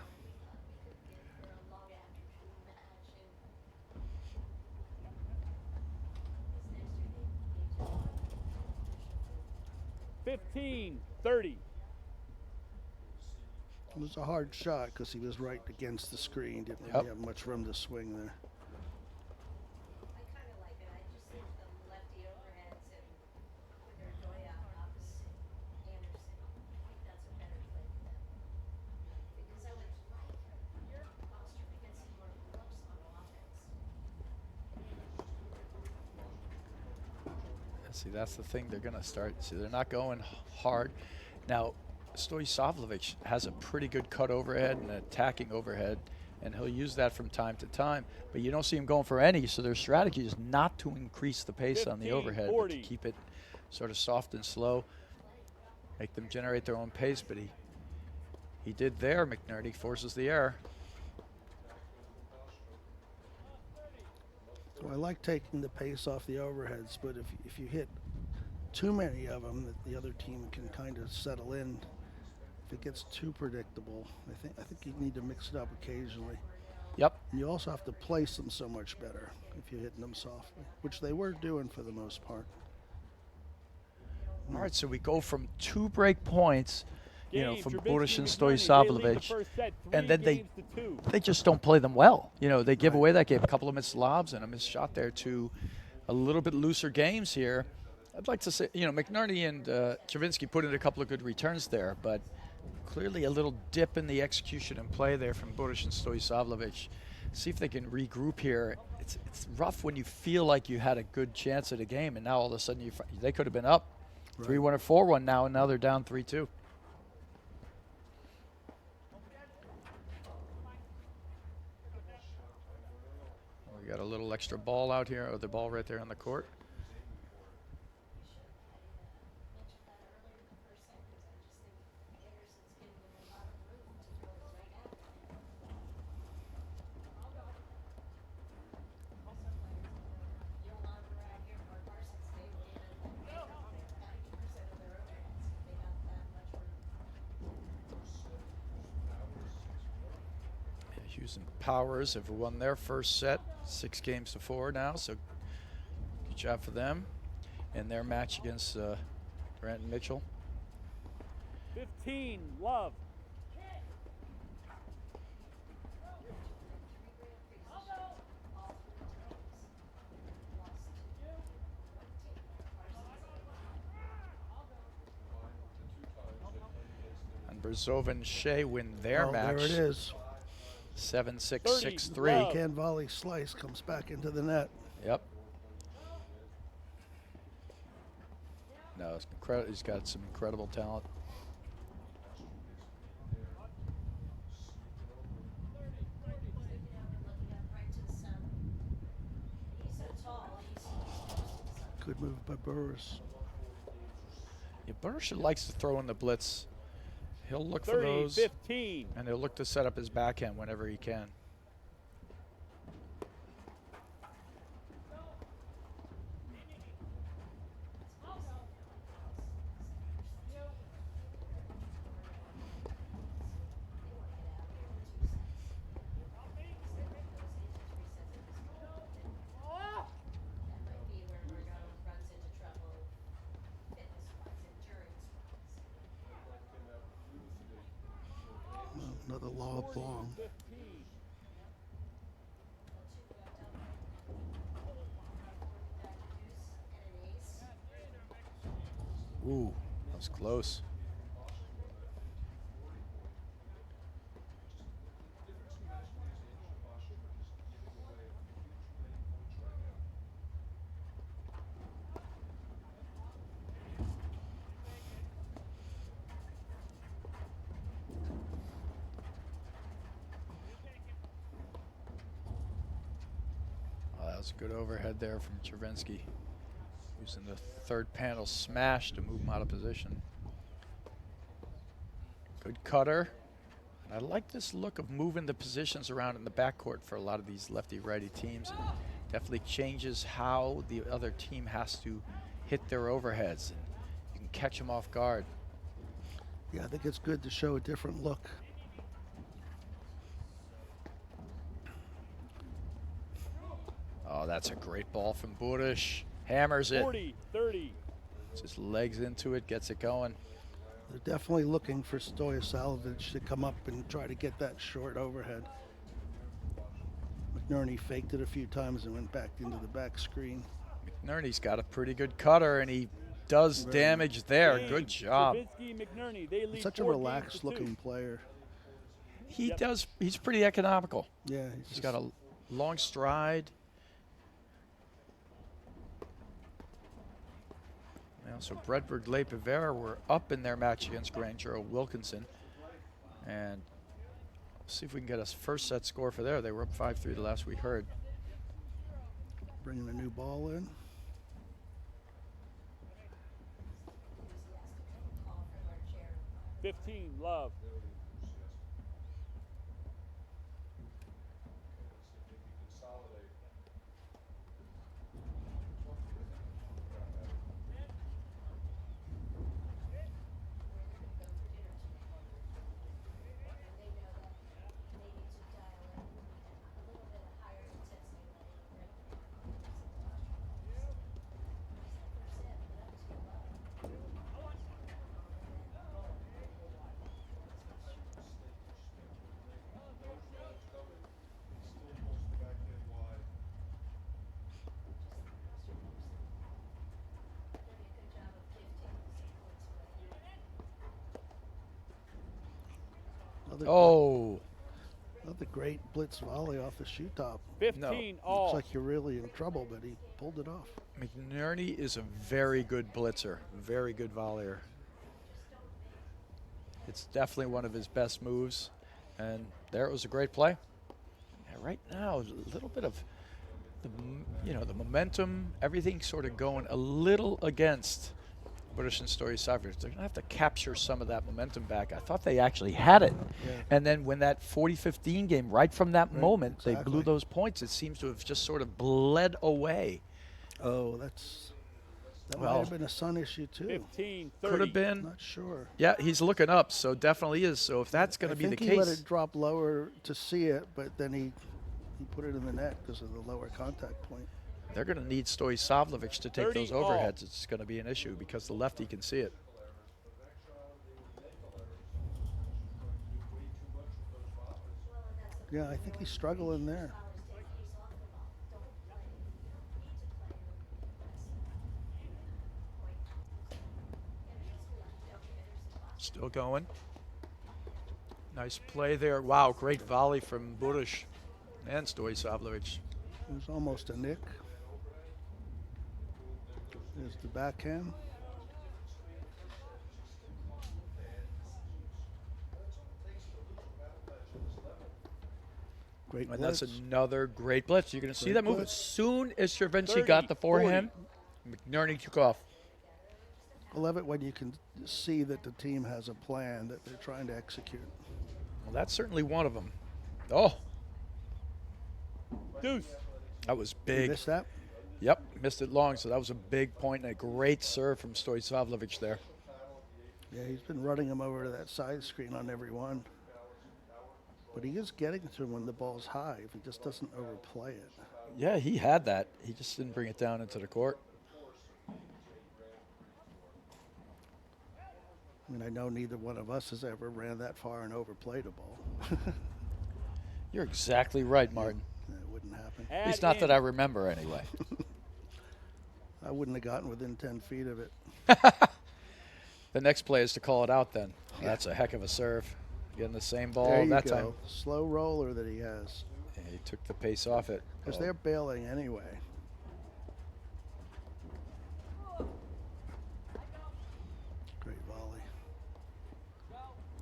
Speaker 3: $15, 30.
Speaker 1: It was a hard shot because he was right against the screen. Didn't really have much room to swing there.
Speaker 2: See, that's the thing they're going to start. See, they're not going hard. Now, Stoisavljevic has a pretty good cut overhead and attacking overhead, and he'll use that from time to time. But you don't see him going for any, so their strategy is not to increase the pace on the overhead, but to keep it sort of soft and slow, make them generate their own pace. But he did there. McNerney forces the error.
Speaker 1: So I like taking the pace off the overheads, but if you hit too many of them, the other team can kind of settle in. If it gets too predictable, I think you need to mix it up occasionally.
Speaker 2: Yep.
Speaker 1: And you also have to place them so much better if you're hitting them softly, which they were doing for the most part.
Speaker 2: All right, so we go from 2 break points, you know, from Burus and Stoisavljevic, and then they just don't play them well. You know, they give away that game, a couple of missed lobs and a missed shot there to a little bit looser games here. I'd like to say, you know, McNerney and Czerwinski put in a couple of good returns there, but clearly a little dip in the execution and play there from Burus and Stoisavljevic. See if they can regroup here. It's rough when you feel like you had a good chance at a game, and now all of a sudden they could have been up 3-1 or 4-1 now, and now they're down 3-2. extra ball out here, or the ball right there on the court. Hughes and Powers have won their first set, 6-4 now, so good job for them. And their match against Grant and Mitchell.
Speaker 3: 15, Love.
Speaker 2: And Brzova and Shea win their match.
Speaker 1: There it is.
Speaker 2: 7-6,
Speaker 3: 30,
Speaker 2: 6-3.
Speaker 3: love.
Speaker 1: Can volley slice comes back into the net.
Speaker 2: Yep. No, it's incredible. He's got some incredible talent.
Speaker 1: Good move by Burus.
Speaker 2: Yeah, Burus likes to throw in the blitz. He'll look
Speaker 3: 30,
Speaker 2: for those,
Speaker 3: 15.
Speaker 2: and he'll look to set up his backhand whenever he can.
Speaker 1: Another lob long.
Speaker 3: 15.
Speaker 2: Ooh, that was close. That was a good overhead there from Czerwinski, using the third panel smash to move him out of position. Good cutter. And I like this look of moving the positions around in the backcourt for a lot of these lefty-righty teams. It definitely changes how the other team has to hit their overheads. You can catch them off guard.
Speaker 1: Yeah, I think it's good to show a different look.
Speaker 2: Oh, that's a great ball from Burus. Hammers it.
Speaker 3: 40, 30.
Speaker 2: Just legs into it, gets it going.
Speaker 1: They're definitely looking for Stoisavljevic to come up and try to get that short overhead. McNerney faked it a few times and went back into the back screen.
Speaker 2: McNerney's got a pretty good cutter, and he does damage there.
Speaker 3: James,
Speaker 2: Good job.
Speaker 3: Czerwinski, McNerney, they lead
Speaker 1: Such a
Speaker 3: 4 games
Speaker 1: relaxed
Speaker 3: to 2.
Speaker 1: looking player.
Speaker 2: He
Speaker 3: Yep.
Speaker 2: does. He's pretty economical.
Speaker 1: Yeah,
Speaker 2: He's got a long stride. Well, so Bredberg Le Pivera were up in their match against Grandjero Wilkinson. And let's see if we can get a first set score for there. They were up 5-3 the last we heard.
Speaker 1: bringing a new ball in.
Speaker 3: Love.
Speaker 2: Oh,
Speaker 1: Another great blitz volley off the shoe top.
Speaker 3: 15
Speaker 1: Looks
Speaker 3: all.
Speaker 1: like you're really in trouble, but he pulled it off.
Speaker 2: McNerney is a very good blitzer, very good volleyer. It's definitely one of his best moves, and there it was a great play. And right now, a little bit of the momentum, everything sort of going a little against Burus and Stoisavljevic. They're going to have to capture some of that momentum back. I thought they actually had it.
Speaker 1: Yeah.
Speaker 2: And then when that 40-15 game, right from that
Speaker 1: Right,
Speaker 2: moment, they blew
Speaker 1: exactly.
Speaker 2: those points, it seems to have just sort of bled away.
Speaker 1: Oh, that might
Speaker 2: Well,
Speaker 1: have been a Sun issue too.
Speaker 3: 15, 30.
Speaker 2: could have been.
Speaker 1: Not sure.
Speaker 2: Yeah, he's looking up, so definitely is. So if that's going to be the
Speaker 1: I think he let
Speaker 2: case,
Speaker 1: it drop lower to see it, but then he put it in the net because of the lower contact point.
Speaker 2: they're going to need Stoisavljevic to take
Speaker 3: 30
Speaker 2: those
Speaker 3: all.
Speaker 2: overheads. It's going to be an issue because the lefty can see it.
Speaker 1: Yeah, I think he's struggling there.
Speaker 2: Still going. Nice play there. Wow, great volley from Burus and Stoisavljevic.
Speaker 1: It was almost a nick. There's the backhand. Great
Speaker 2: And
Speaker 1: blitz.
Speaker 2: that's another great blitz. You're going to see
Speaker 1: Great
Speaker 2: that move
Speaker 1: blitz.
Speaker 2: as soon as Czerwinski
Speaker 3: 30,
Speaker 2: got the forehand. McNerney took off.
Speaker 1: I love it when you can see that the team has a plan that they're trying to execute.
Speaker 2: Well, that's certainly one of them. Oh,
Speaker 3: Deuce.
Speaker 2: that was
Speaker 1: You
Speaker 2: big.
Speaker 1: missed that?
Speaker 2: Yep, missed it long, so that was a big point and a great serve from Stoisavljevic there.
Speaker 1: Yeah, he's been running him over to that side screen on every one. But he is getting to him when the ball's high if he just doesn't overplay it.
Speaker 2: Yeah, he had that. He just didn't bring it down into the court.
Speaker 1: I mean, I know neither one of us has ever ran that far and overplayed a ball.
Speaker 2: You're exactly right, Martin.
Speaker 1: That wouldn't happen.
Speaker 2: At least not that I remember anyway.
Speaker 1: I wouldn't have gotten within 10 feet of it.
Speaker 2: The next play is to call it out then. That's a heck of a serve. Getting the same ball
Speaker 1: There you
Speaker 2: that
Speaker 1: go.
Speaker 2: time.
Speaker 1: Slow roller that he has.
Speaker 2: Yeah, he took the pace off it.
Speaker 1: Because
Speaker 2: Oh,
Speaker 1: they're bailing anyway. Great volley.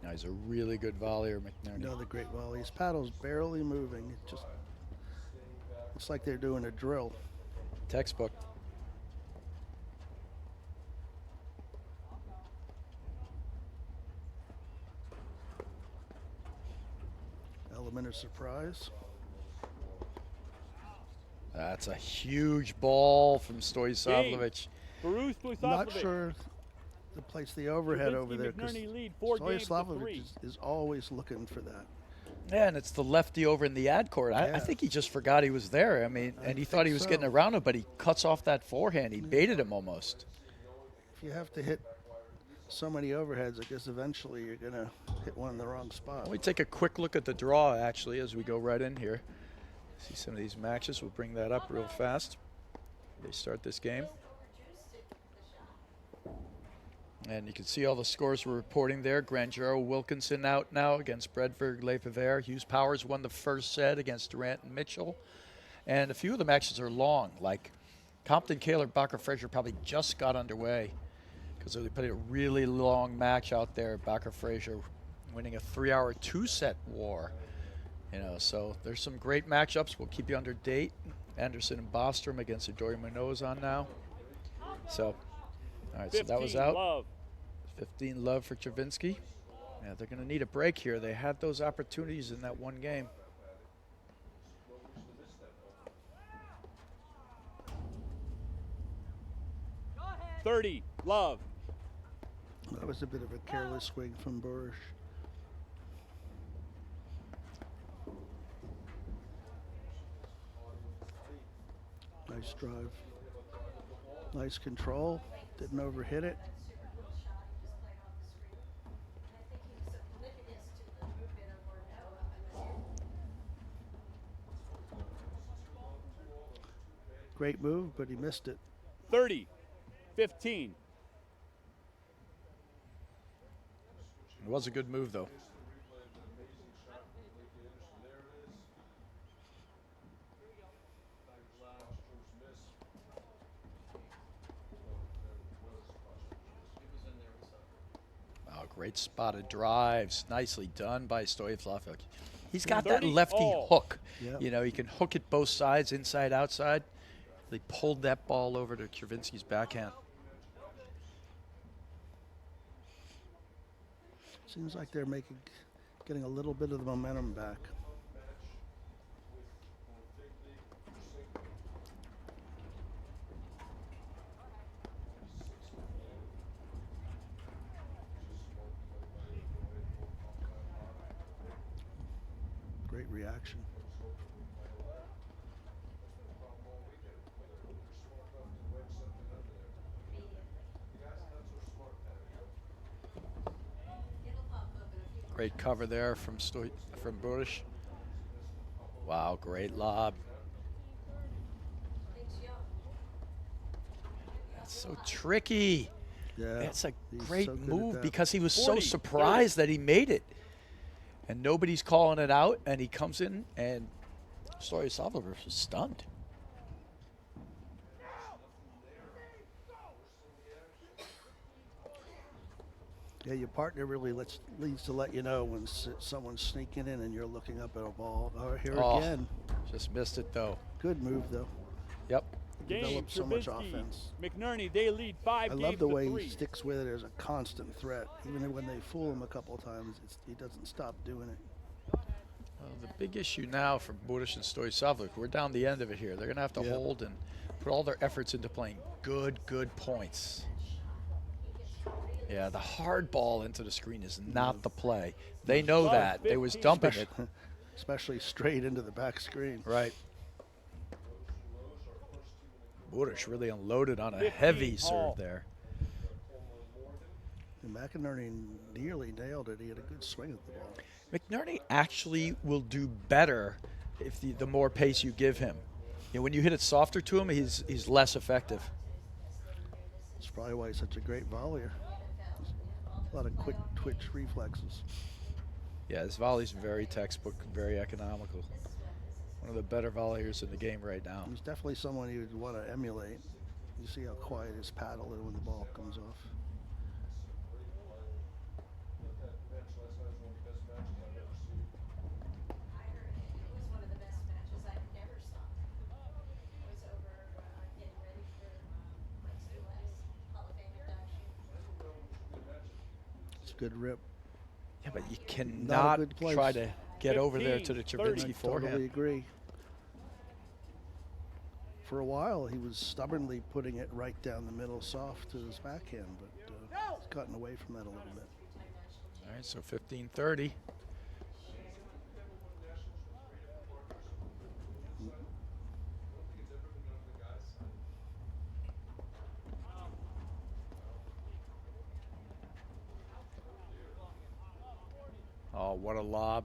Speaker 2: now he's a really good volleyer, McNerney.
Speaker 1: Another great volley. His paddle's barely moving. It just looks like they're doing a drill.
Speaker 2: Textbook.
Speaker 1: Element of surprise.
Speaker 2: That's a huge ball from Stoisavljevic.
Speaker 3: Burus,
Speaker 1: Not
Speaker 3: Stoisavljevic.
Speaker 1: sure to place the overhead
Speaker 3: Czerwinski,
Speaker 1: over there because
Speaker 3: McNerney lead 4 games to 3.
Speaker 1: Stoisavljevic is always looking for that.
Speaker 2: Yeah, and it's the lefty over in the ad court. I
Speaker 1: Yeah.
Speaker 2: think he just forgot he was there. I mean, and he thought
Speaker 1: think
Speaker 2: he was
Speaker 1: so.
Speaker 2: getting around him, but he cuts off that forehand. He baited him almost.
Speaker 1: If you have to hit so many overheads, I guess eventually you're going to hit one in the wrong spot.
Speaker 2: Let me take a quick look at the draw, actually, as we go right in here. See some of these matches. We'll bring that up real fast. They start this game. And you can see all the scores we're reporting there. Grangero Wilkinson out now against Bredberg Leifever. Hughes Powers won the first set against Durant and Mitchell. And a few of the matches are long, like Compton, Kaler, Bacher, Frazier probably just got underway because they played a really long match out there. Bacher, Frazier winning a 3-hour 2-set war. You know, so there's some great matchups. We'll keep you under date. Anderson and Bostrom against Adori Munoz on now. So, all right, so that was
Speaker 3: 15
Speaker 2: out.
Speaker 3: Love.
Speaker 2: 15 love for Czerwinski. Yeah, they're going to need a break here. They had those opportunities in that one game.
Speaker 3: $30 Love.
Speaker 1: That was a bit of a careless swing from Burus. Nice drive. Nice control. Didn't overhit it. Great move, but he missed it.
Speaker 3: 30, 15.
Speaker 2: It was a good move, though. Oh, great spotted drives. Nicely done by Stoisavljevic. He's got that
Speaker 3: 30
Speaker 2: lefty
Speaker 3: all.
Speaker 2: hook.
Speaker 1: Yep.
Speaker 2: You know, he can hook it both sides, inside, outside. They pulled that ball over to Czerwinski's backhand.
Speaker 1: Seems like they're getting a little bit of the momentum back. Great reaction.
Speaker 2: Great cover there from Burus. Wow, great lob. That's so tricky.
Speaker 1: Yeah,
Speaker 2: That's a
Speaker 1: he's
Speaker 2: great
Speaker 1: so good at
Speaker 2: move
Speaker 1: that.
Speaker 2: because he was
Speaker 3: 40,
Speaker 2: so surprised that he made it. And nobody's calling it out, and he comes in, and Stoisavljevic is stunned.
Speaker 1: Yeah, your partner really needs to let you know when someone's sneaking in and you're looking up at a ball. Oh, here
Speaker 2: Oh.
Speaker 1: again.
Speaker 2: Just missed it, though.
Speaker 1: Good move, though.
Speaker 2: Yep.
Speaker 3: Game,
Speaker 1: Developed so much
Speaker 3: Czerwinski,
Speaker 1: offense.
Speaker 3: McNerney, they lead 5
Speaker 1: I
Speaker 3: games
Speaker 1: love the
Speaker 3: to
Speaker 1: way
Speaker 3: 3.
Speaker 1: he sticks with it as a constant threat. Even when they fool him a couple of times, he doesn't stop doing it.
Speaker 2: Well, the big issue now for Burus and Stoisavljevic, we're down the end of it here. They're going to have to
Speaker 1: Yep.
Speaker 2: hold and put all their efforts into playing good points. Yeah, the hard ball into the screen is not the play. They know
Speaker 3: Love
Speaker 2: that. They was
Speaker 3: 15.
Speaker 2: dumping it.
Speaker 1: Especially straight into the back screen.
Speaker 2: Right. Burus really unloaded on a
Speaker 3: 15
Speaker 2: heavy
Speaker 3: all.
Speaker 2: serve there.
Speaker 1: And McNerney nearly nailed it. He had a good swing at the ball.
Speaker 2: McNerney actually will do better if the more pace you give him. You know, when you hit it softer to him, he's less effective.
Speaker 1: That's probably why he's such a great volleyer. A lot of quick twitch reflexes.
Speaker 2: Yeah, his volley's very textbook, very economical. One of the better volleyers in the game right now.
Speaker 1: He's definitely someone you would want to emulate. You see how quiet his paddle is when the ball comes off. It's a good rip.
Speaker 2: Yeah, but you
Speaker 1: Not
Speaker 2: cannot
Speaker 1: a good place.
Speaker 2: try to get over there to the
Speaker 3: 15, 30.
Speaker 2: Czerwinski
Speaker 1: I
Speaker 2: forehand.
Speaker 1: totally agree. For a while, he was stubbornly putting it right down the middle soft to his backhand, but he's gotten away from that a little bit.
Speaker 2: All right, so 15-30. Oh, what a lob.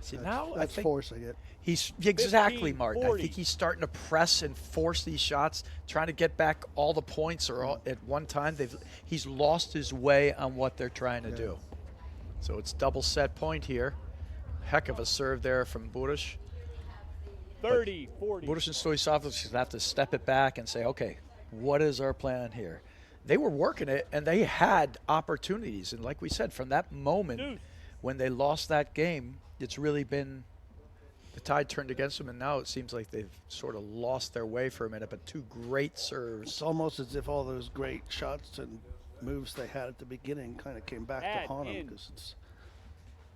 Speaker 2: See, now I
Speaker 1: That's
Speaker 2: think
Speaker 1: forcing it.
Speaker 2: he's exactly,
Speaker 3: 15,
Speaker 2: Martin. I
Speaker 3: 40.
Speaker 2: think he's starting to press and force these shots, trying to get back all the points or all, at one time. He's lost his way on what they're trying to do. So it's double set point here. Heck of a serve there from Burus.
Speaker 3: 30, 40.
Speaker 2: Burus and Stoisavljevic have to step it back and say, okay, what is our plan here? They were working it, and they had opportunities. And like we said, from that moment
Speaker 3: Deuce.
Speaker 2: when they lost that game, it's really been the tide turned against them, and now it seems like they've sort of lost their way for a minute. But two great serves.
Speaker 1: It's almost as if all those great shots and moves they had at the beginning kind of came back
Speaker 3: Add
Speaker 1: to haunt them
Speaker 3: in.
Speaker 1: because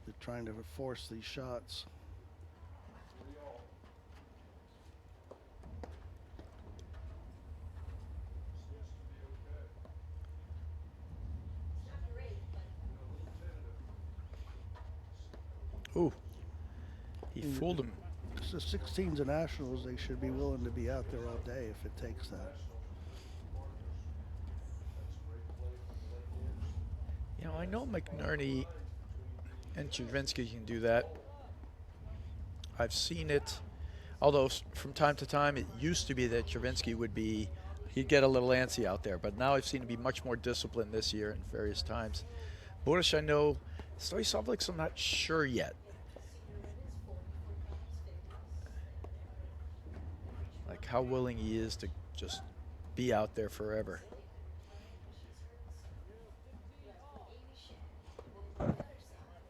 Speaker 1: they're trying to force these shots.
Speaker 2: Ooh, he fooled him.
Speaker 1: So 16s and nationals, they should be willing to be out there all day if it takes that.
Speaker 2: You know, I know McNerney and Czerwinski can do that. I've seen it, although from time to time it used to be that Czerwinski he'd get a little antsy out there, but now I've seen him be much more disciplined this year in various times. Burus, I know. Stoisavljevic, I'm not sure yet. Like how willing he is to just be out there forever.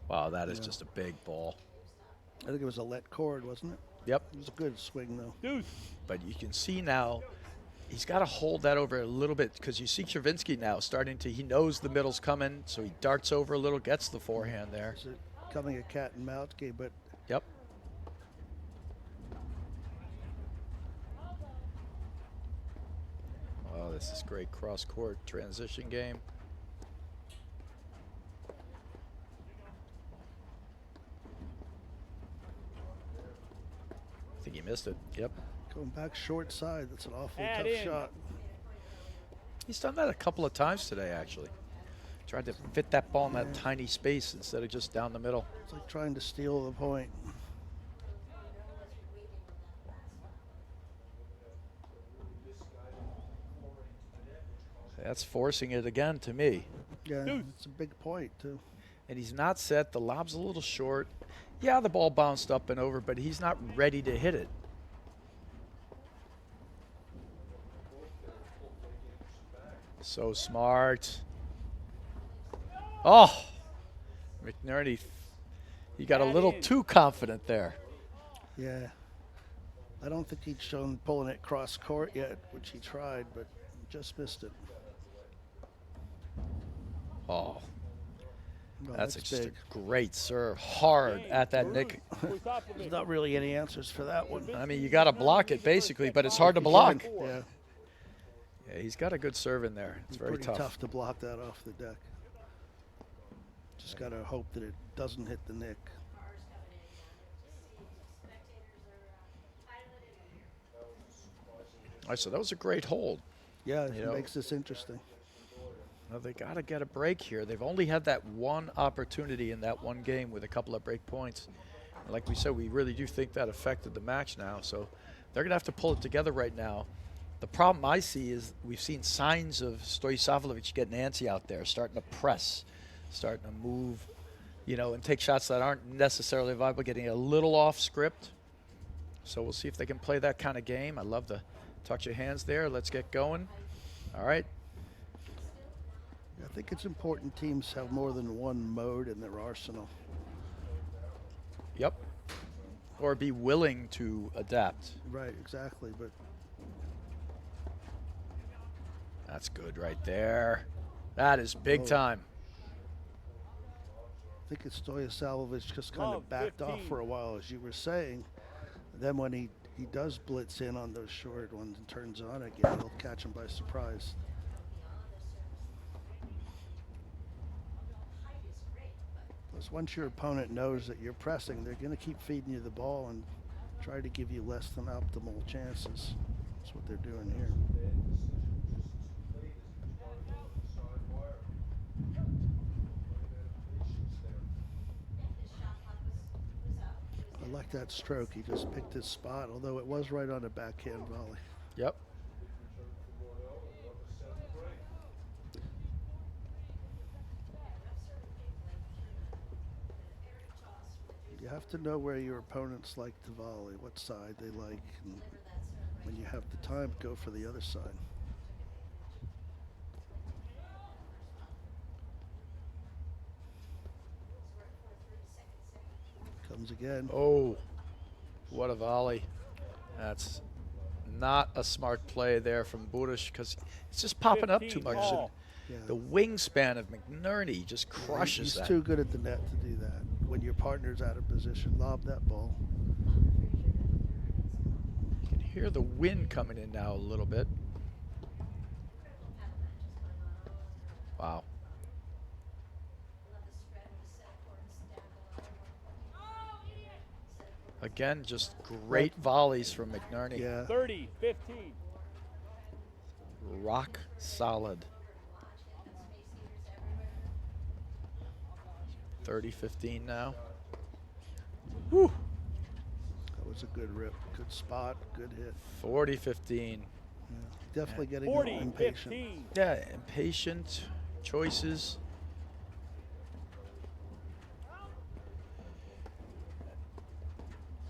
Speaker 2: Wow, that is
Speaker 1: Yeah.
Speaker 2: just a big ball.
Speaker 1: I think it was a let cord, wasn't it?
Speaker 2: Yep.
Speaker 1: It was a good swing, though.
Speaker 3: Deuce.
Speaker 2: But you can see now he's got to hold that over a little bit because you see Czerwinski now starting to, he knows the middle's coming, so he darts over a little, gets the forehand there.
Speaker 1: Is it coming a cat and mouse game? But
Speaker 2: Yep. Oh, this is great cross-court transition game. I think he missed it. Yep.
Speaker 1: going back short side, that's an awfully
Speaker 3: Add
Speaker 1: tough
Speaker 3: in.
Speaker 1: shot.
Speaker 2: He's done that a couple of times today, actually. Tried to fit that ball in that
Speaker 1: Yeah.
Speaker 2: tiny space instead of just down the middle.
Speaker 1: It's like trying to steal the point.
Speaker 2: That's forcing it again to me.
Speaker 1: Yeah,
Speaker 3: Deuce.
Speaker 1: it's a big point, too.
Speaker 2: And he's not set. The lob's a little short. Yeah, the ball bounced up and over, but he's not ready to hit it. So smart. Oh, McNerney, he got a
Speaker 3: That
Speaker 2: little
Speaker 3: in.
Speaker 2: too confident there.
Speaker 1: Yeah. I don't think he'd shown pulling it cross court yet, which he tried, but just missed it.
Speaker 2: Oh,
Speaker 1: Well,
Speaker 2: that's just
Speaker 1: big.
Speaker 2: a great serve. Hard at that nick.
Speaker 1: There's not really any answers for that one.
Speaker 2: I mean, you got to block it basically, but it's hard to block.
Speaker 1: Yeah,
Speaker 2: Yeah, he's got a good serve in there. It's very
Speaker 1: pretty
Speaker 2: tough.
Speaker 1: to block that off the deck. Just got to hope that it doesn't hit the nick.
Speaker 2: All right, so that was a great hold.
Speaker 1: Yeah,
Speaker 2: You
Speaker 1: it
Speaker 2: know.
Speaker 1: makes this interesting.
Speaker 2: Now they got to get a break here. They've only had that one opportunity in that one game with a couple of break points. And like we said, we really do think that affected the match now. So they're going to have to pull it together right now. The problem I see is we've seen signs of Stoisavljevic getting antsy out there, starting to press, starting to move, you know, and take shots that aren't necessarily viable, getting a little off script. So we'll see if they can play that kind of game. I love the touch of hands there. Let's get going. All right.
Speaker 1: I think it's important teams have more than one mode in their arsenal.
Speaker 2: Yep. Or be willing to adapt.
Speaker 1: Right, exactly. But
Speaker 2: That's good right there. That is big
Speaker 1: Oh.
Speaker 2: time.
Speaker 1: I think it's Stoisavljevic just kind
Speaker 3: Love,
Speaker 1: of backed off
Speaker 3: 15.
Speaker 1: for a while, as you were saying. Then when he does blitz in on those short ones and turns on again, he'll catch him by surprise. Plus, once your opponent knows that you're pressing, they're going to keep feeding you the ball and try to give you less than optimal chances. That's what they're doing here. I like that stroke. He just picked his spot, although it was right on a backhand volley.
Speaker 2: Yep.
Speaker 1: You have to know where your opponents like to volley, what side they like, and when you have the time, go for the other side. Comes again.
Speaker 2: Oh, what a volley. That's not a smart play there from Burus because it's just popping up too
Speaker 3: 15
Speaker 2: much.
Speaker 3: ball.
Speaker 1: Yeah.
Speaker 2: The wingspan of McNerney just crushes
Speaker 1: He's
Speaker 2: that.
Speaker 1: too good at the net to do that. When your partner's out of position, lob that ball.
Speaker 2: You can hear the wind coming in now a little bit. Wow. Again, just great volleys from McNerney.
Speaker 1: Yeah.
Speaker 3: 30-15.
Speaker 2: Rock solid. 30-15 now. Whew.
Speaker 1: That was a good rip. Good spot. Good hit.
Speaker 2: 40-15.
Speaker 1: Yeah. Definitely getting a little impatient.
Speaker 3: 40-15.
Speaker 2: Yeah, impatient choices.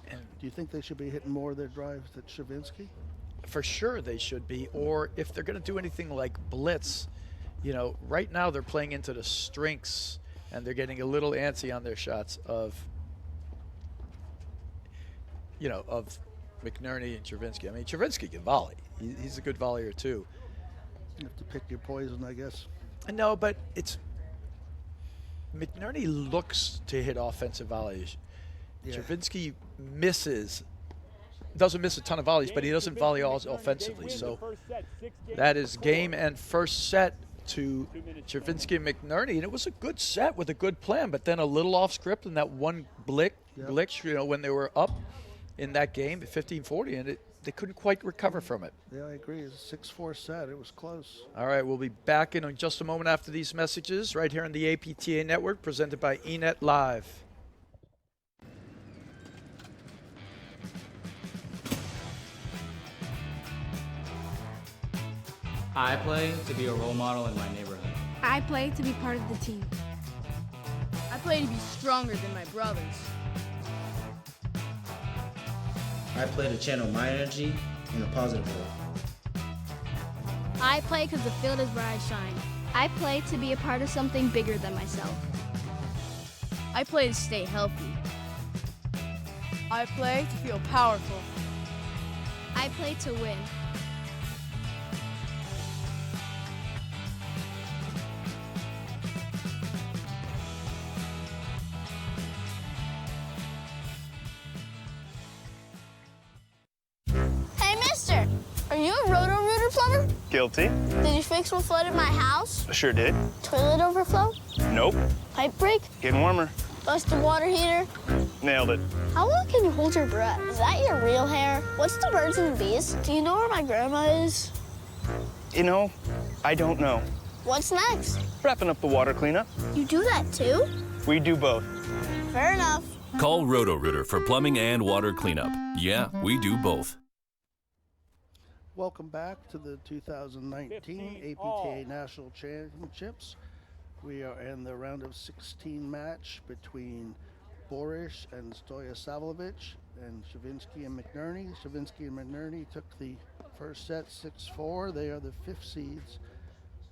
Speaker 2: And
Speaker 1: Do you think they should be hitting more of their drives at Czerwinski?
Speaker 2: for sure they should be, or if they're going to do anything like blitz, you know, right now they're playing into the strengths and they're getting a little antsy on their shots of, of McNerney and Czerwinski. I mean, Czerwinski can volley. He's a good volleyer too.
Speaker 1: You have to pick your poison, I guess.
Speaker 2: No, but McNerney looks to hit offensive volleys.
Speaker 1: Yeah.
Speaker 2: Czerwinski doesn't miss a ton of volleys, but he doesn't volley all offensively. So that is game and first set to Czerwinski and McNerney, and it was a good set with a good plan, but then a little off script and that one glitch, when they were up in that game at 15-40, and they couldn't quite recover from it.
Speaker 1: Yeah, I agree. It's a 6-4 set. It was close.
Speaker 2: All right, we'll be back in just a moment after these messages right here on the APTA Network, presented by eNet Live.
Speaker 4: I play to be a role model in my neighborhood.
Speaker 5: I play to be part of the team.
Speaker 6: I play to be stronger than my brothers.
Speaker 7: I play to channel my energy in a positive way.
Speaker 6: I play because the field is where I shine.
Speaker 5: I play to be a part of something bigger than myself.
Speaker 6: I play to stay healthy.
Speaker 8: I play to feel powerful.
Speaker 5: I play to win.
Speaker 6: Hey, mister! Are you a roto-rooter plumber?
Speaker 9: Guilty.
Speaker 6: Did you fix what flooded my house?
Speaker 9: Sure did.
Speaker 6: Toilet overflow?
Speaker 9: Nope.
Speaker 6: Pipe break?
Speaker 9: Getting warmer.
Speaker 6: Busted water heater?
Speaker 9: Nailed it.
Speaker 6: How long can you hold your breath? Is that your real hair? What's the birds and the bees? Do you know where my grandma is?
Speaker 9: I don't know.
Speaker 6: What's next?
Speaker 9: Wrapping up the water cleanup.
Speaker 6: You do that too?
Speaker 9: We do both.
Speaker 6: Fair enough.
Speaker 10: Call Roto-Rooter for plumbing and water cleanup. Yeah, we do both.
Speaker 1: Welcome back to the 2019 APTA National Championships. We are in the round of 16 match between Burus and Stoisavljevic and Czerwinski and McNerney. Czerwinski and McNerney took the first set 6-4. They are the 5th seeds,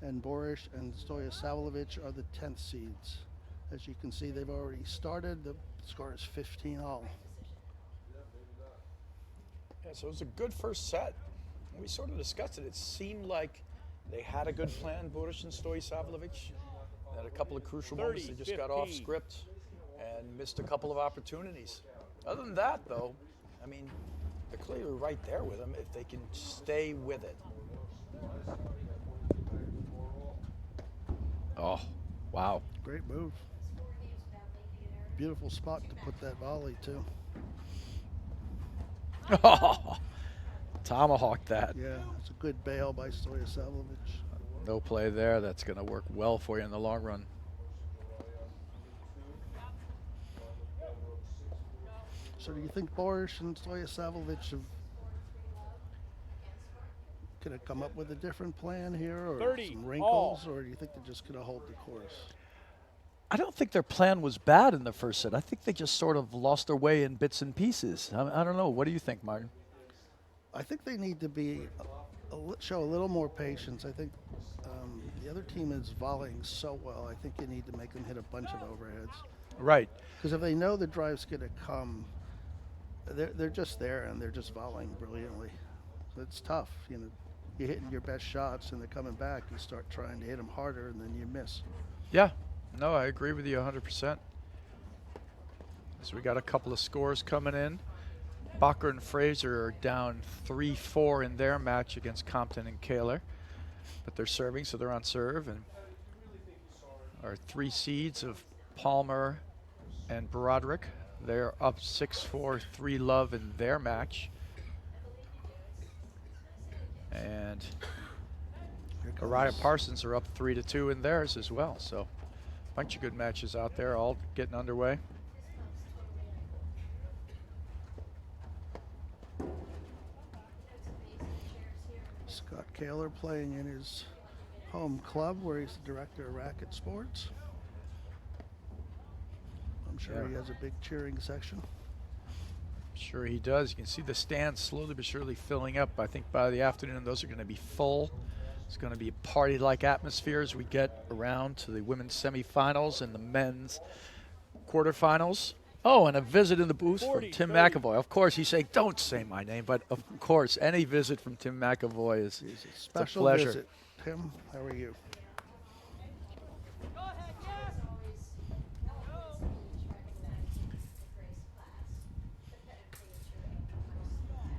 Speaker 1: and Burus and Stoisavljevic are the 10th seeds. As you can see, they've already started. The score is 15-all.
Speaker 2: Yeah, so it was a good first set. We sort of discussed it. It seemed like they had a good plan, Burus and Stoisavljevic. Had a couple of crucial moments. They just got off script and missed a couple of opportunities. Other than that, though, I mean, they're clearly right there with them if they can stay with it. Oh, wow.
Speaker 1: Great move. Beautiful spot to put that volley, too.
Speaker 2: Tomahawk that.
Speaker 1: Yeah, it's a good bail by Stoisavljevic.
Speaker 2: No play there. That's going to work well for you in the long run.
Speaker 1: So do you think Burus and Stoisavljevic going to come up with a different plan here, or
Speaker 3: 30
Speaker 1: some wrinkles,
Speaker 3: all.
Speaker 1: or do you think they're just going to hold the course?
Speaker 2: I don't think their plan was bad in the first set. I think they just sort of lost their way in bits and pieces. I don't know. What do you think, Martin?
Speaker 1: I think they need to be show a little more patience. I think the other team is volleying so well. I think you need to make them hit a bunch of overheads.
Speaker 2: Right.
Speaker 1: Because if they know the drive's going to come, they're just there and they're just volleying brilliantly. So it's tough. You're hitting your best shots and they're coming back. You start trying to hit them harder and then you miss.
Speaker 2: Yeah. No, I agree with you 100%. So we got a couple of scores coming in. Bacher and Fraser are down 3-4 in their match against Compton and Kaler. But they're serving, so they're on serve. And our 3 seeds of Palmer and Broderick, they're up 6-4, 3-love in their match. And Araya Parsons are up 3-2 in theirs as well. So a bunch of good matches out there, all getting underway.
Speaker 1: Scott Kaler playing in his home club where he's the director of racket sports. I'm sure he has a big cheering section.
Speaker 2: Sure he does. You can see the stands slowly but surely filling up. I think by the afternoon those are going to be full. It's going to be a party-like atmosphere as we get around to the women's semifinals and the men's quarterfinals. Oh, and a visit in the booth
Speaker 3: 40,
Speaker 2: from Tim
Speaker 3: 30.
Speaker 2: McAvoy. Of course, he's saying, don't say my name, but of course, any visit from Tim McAvoy is
Speaker 1: It's a
Speaker 2: it's a
Speaker 1: special
Speaker 2: pleasure.
Speaker 1: visit. Tim, how are you?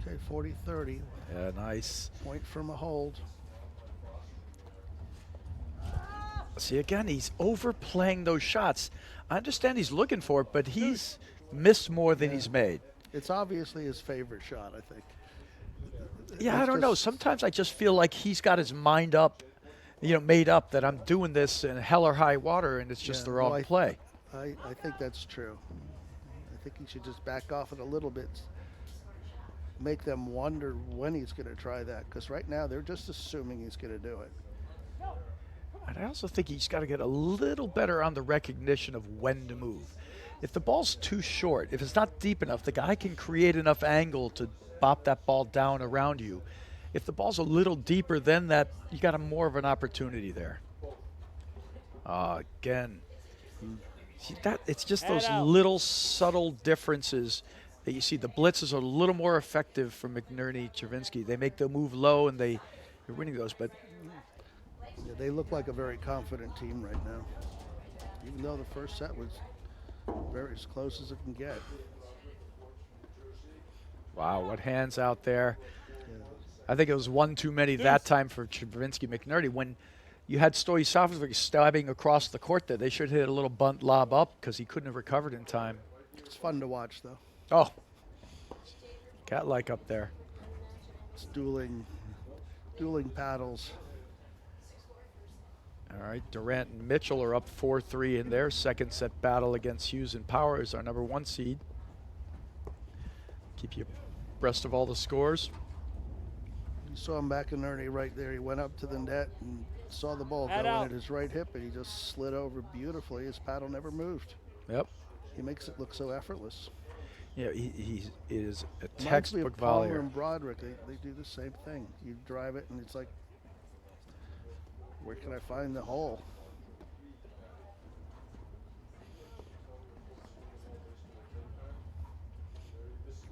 Speaker 1: Okay, 40-30.
Speaker 2: Yeah, nice.
Speaker 1: Point from a hold.
Speaker 2: See, again, he's overplaying those shots. I understand he's looking for it, but he's missed more than he's made.
Speaker 1: It's obviously his favorite shot, I think.
Speaker 2: Yeah, I
Speaker 1: It's
Speaker 2: don't know.
Speaker 1: just-
Speaker 2: Sometimes I just feel like he's got his mind up, made up that I'm doing this in hell or high water, and it's just
Speaker 1: Yeah,
Speaker 2: the
Speaker 1: well,
Speaker 2: wrong play.
Speaker 1: I think that's true. I think he should just back off it a little bit. Make them wonder when he's going to try that, because right now they're just assuming he's going to do it.
Speaker 2: And I also think he's got to get a little better on the recognition of when to move. If the ball's too short, if it's not deep enough, the guy can create enough angle to bop that ball down around you. If the ball's a little deeper than that, you got more of an opportunity there. Again, see that it's just those little subtle differences that you see. The blitzes are a little more effective for McNerney, Czerwinski. They make the move low and they're winning those, but
Speaker 1: Yeah, they look like a very confident team right now, even though the first set was very as close as it can get.
Speaker 2: wow, what hands out there. I think it was one too many that time for Czerwinski McNerney. When you had Stoisavljevic stabbing across the court there, they should hit a little bunt lob up because he couldn't have recovered in time.
Speaker 1: It's fun to watch, though.
Speaker 2: Oh, cat-like up there.
Speaker 1: It's dueling paddles.
Speaker 2: All right, Durant and Mitchell are up 4-3 in their second set battle against Hughes and Powers, our number 1 seed. Keep you abreast of all the scores.
Speaker 1: You saw him back in Ernie right there. He went up to the net and saw the ball go in at his right hip, and he just slid over beautifully. His paddle never moved.
Speaker 2: Yep.
Speaker 1: He makes it look so effortless.
Speaker 2: Yeah, he is a
Speaker 1: Reminds me
Speaker 2: textbook
Speaker 1: of Palmer
Speaker 2: volleyer.
Speaker 1: and Broderick. They do the same thing. You drive it, and it's like, where can I find the hole?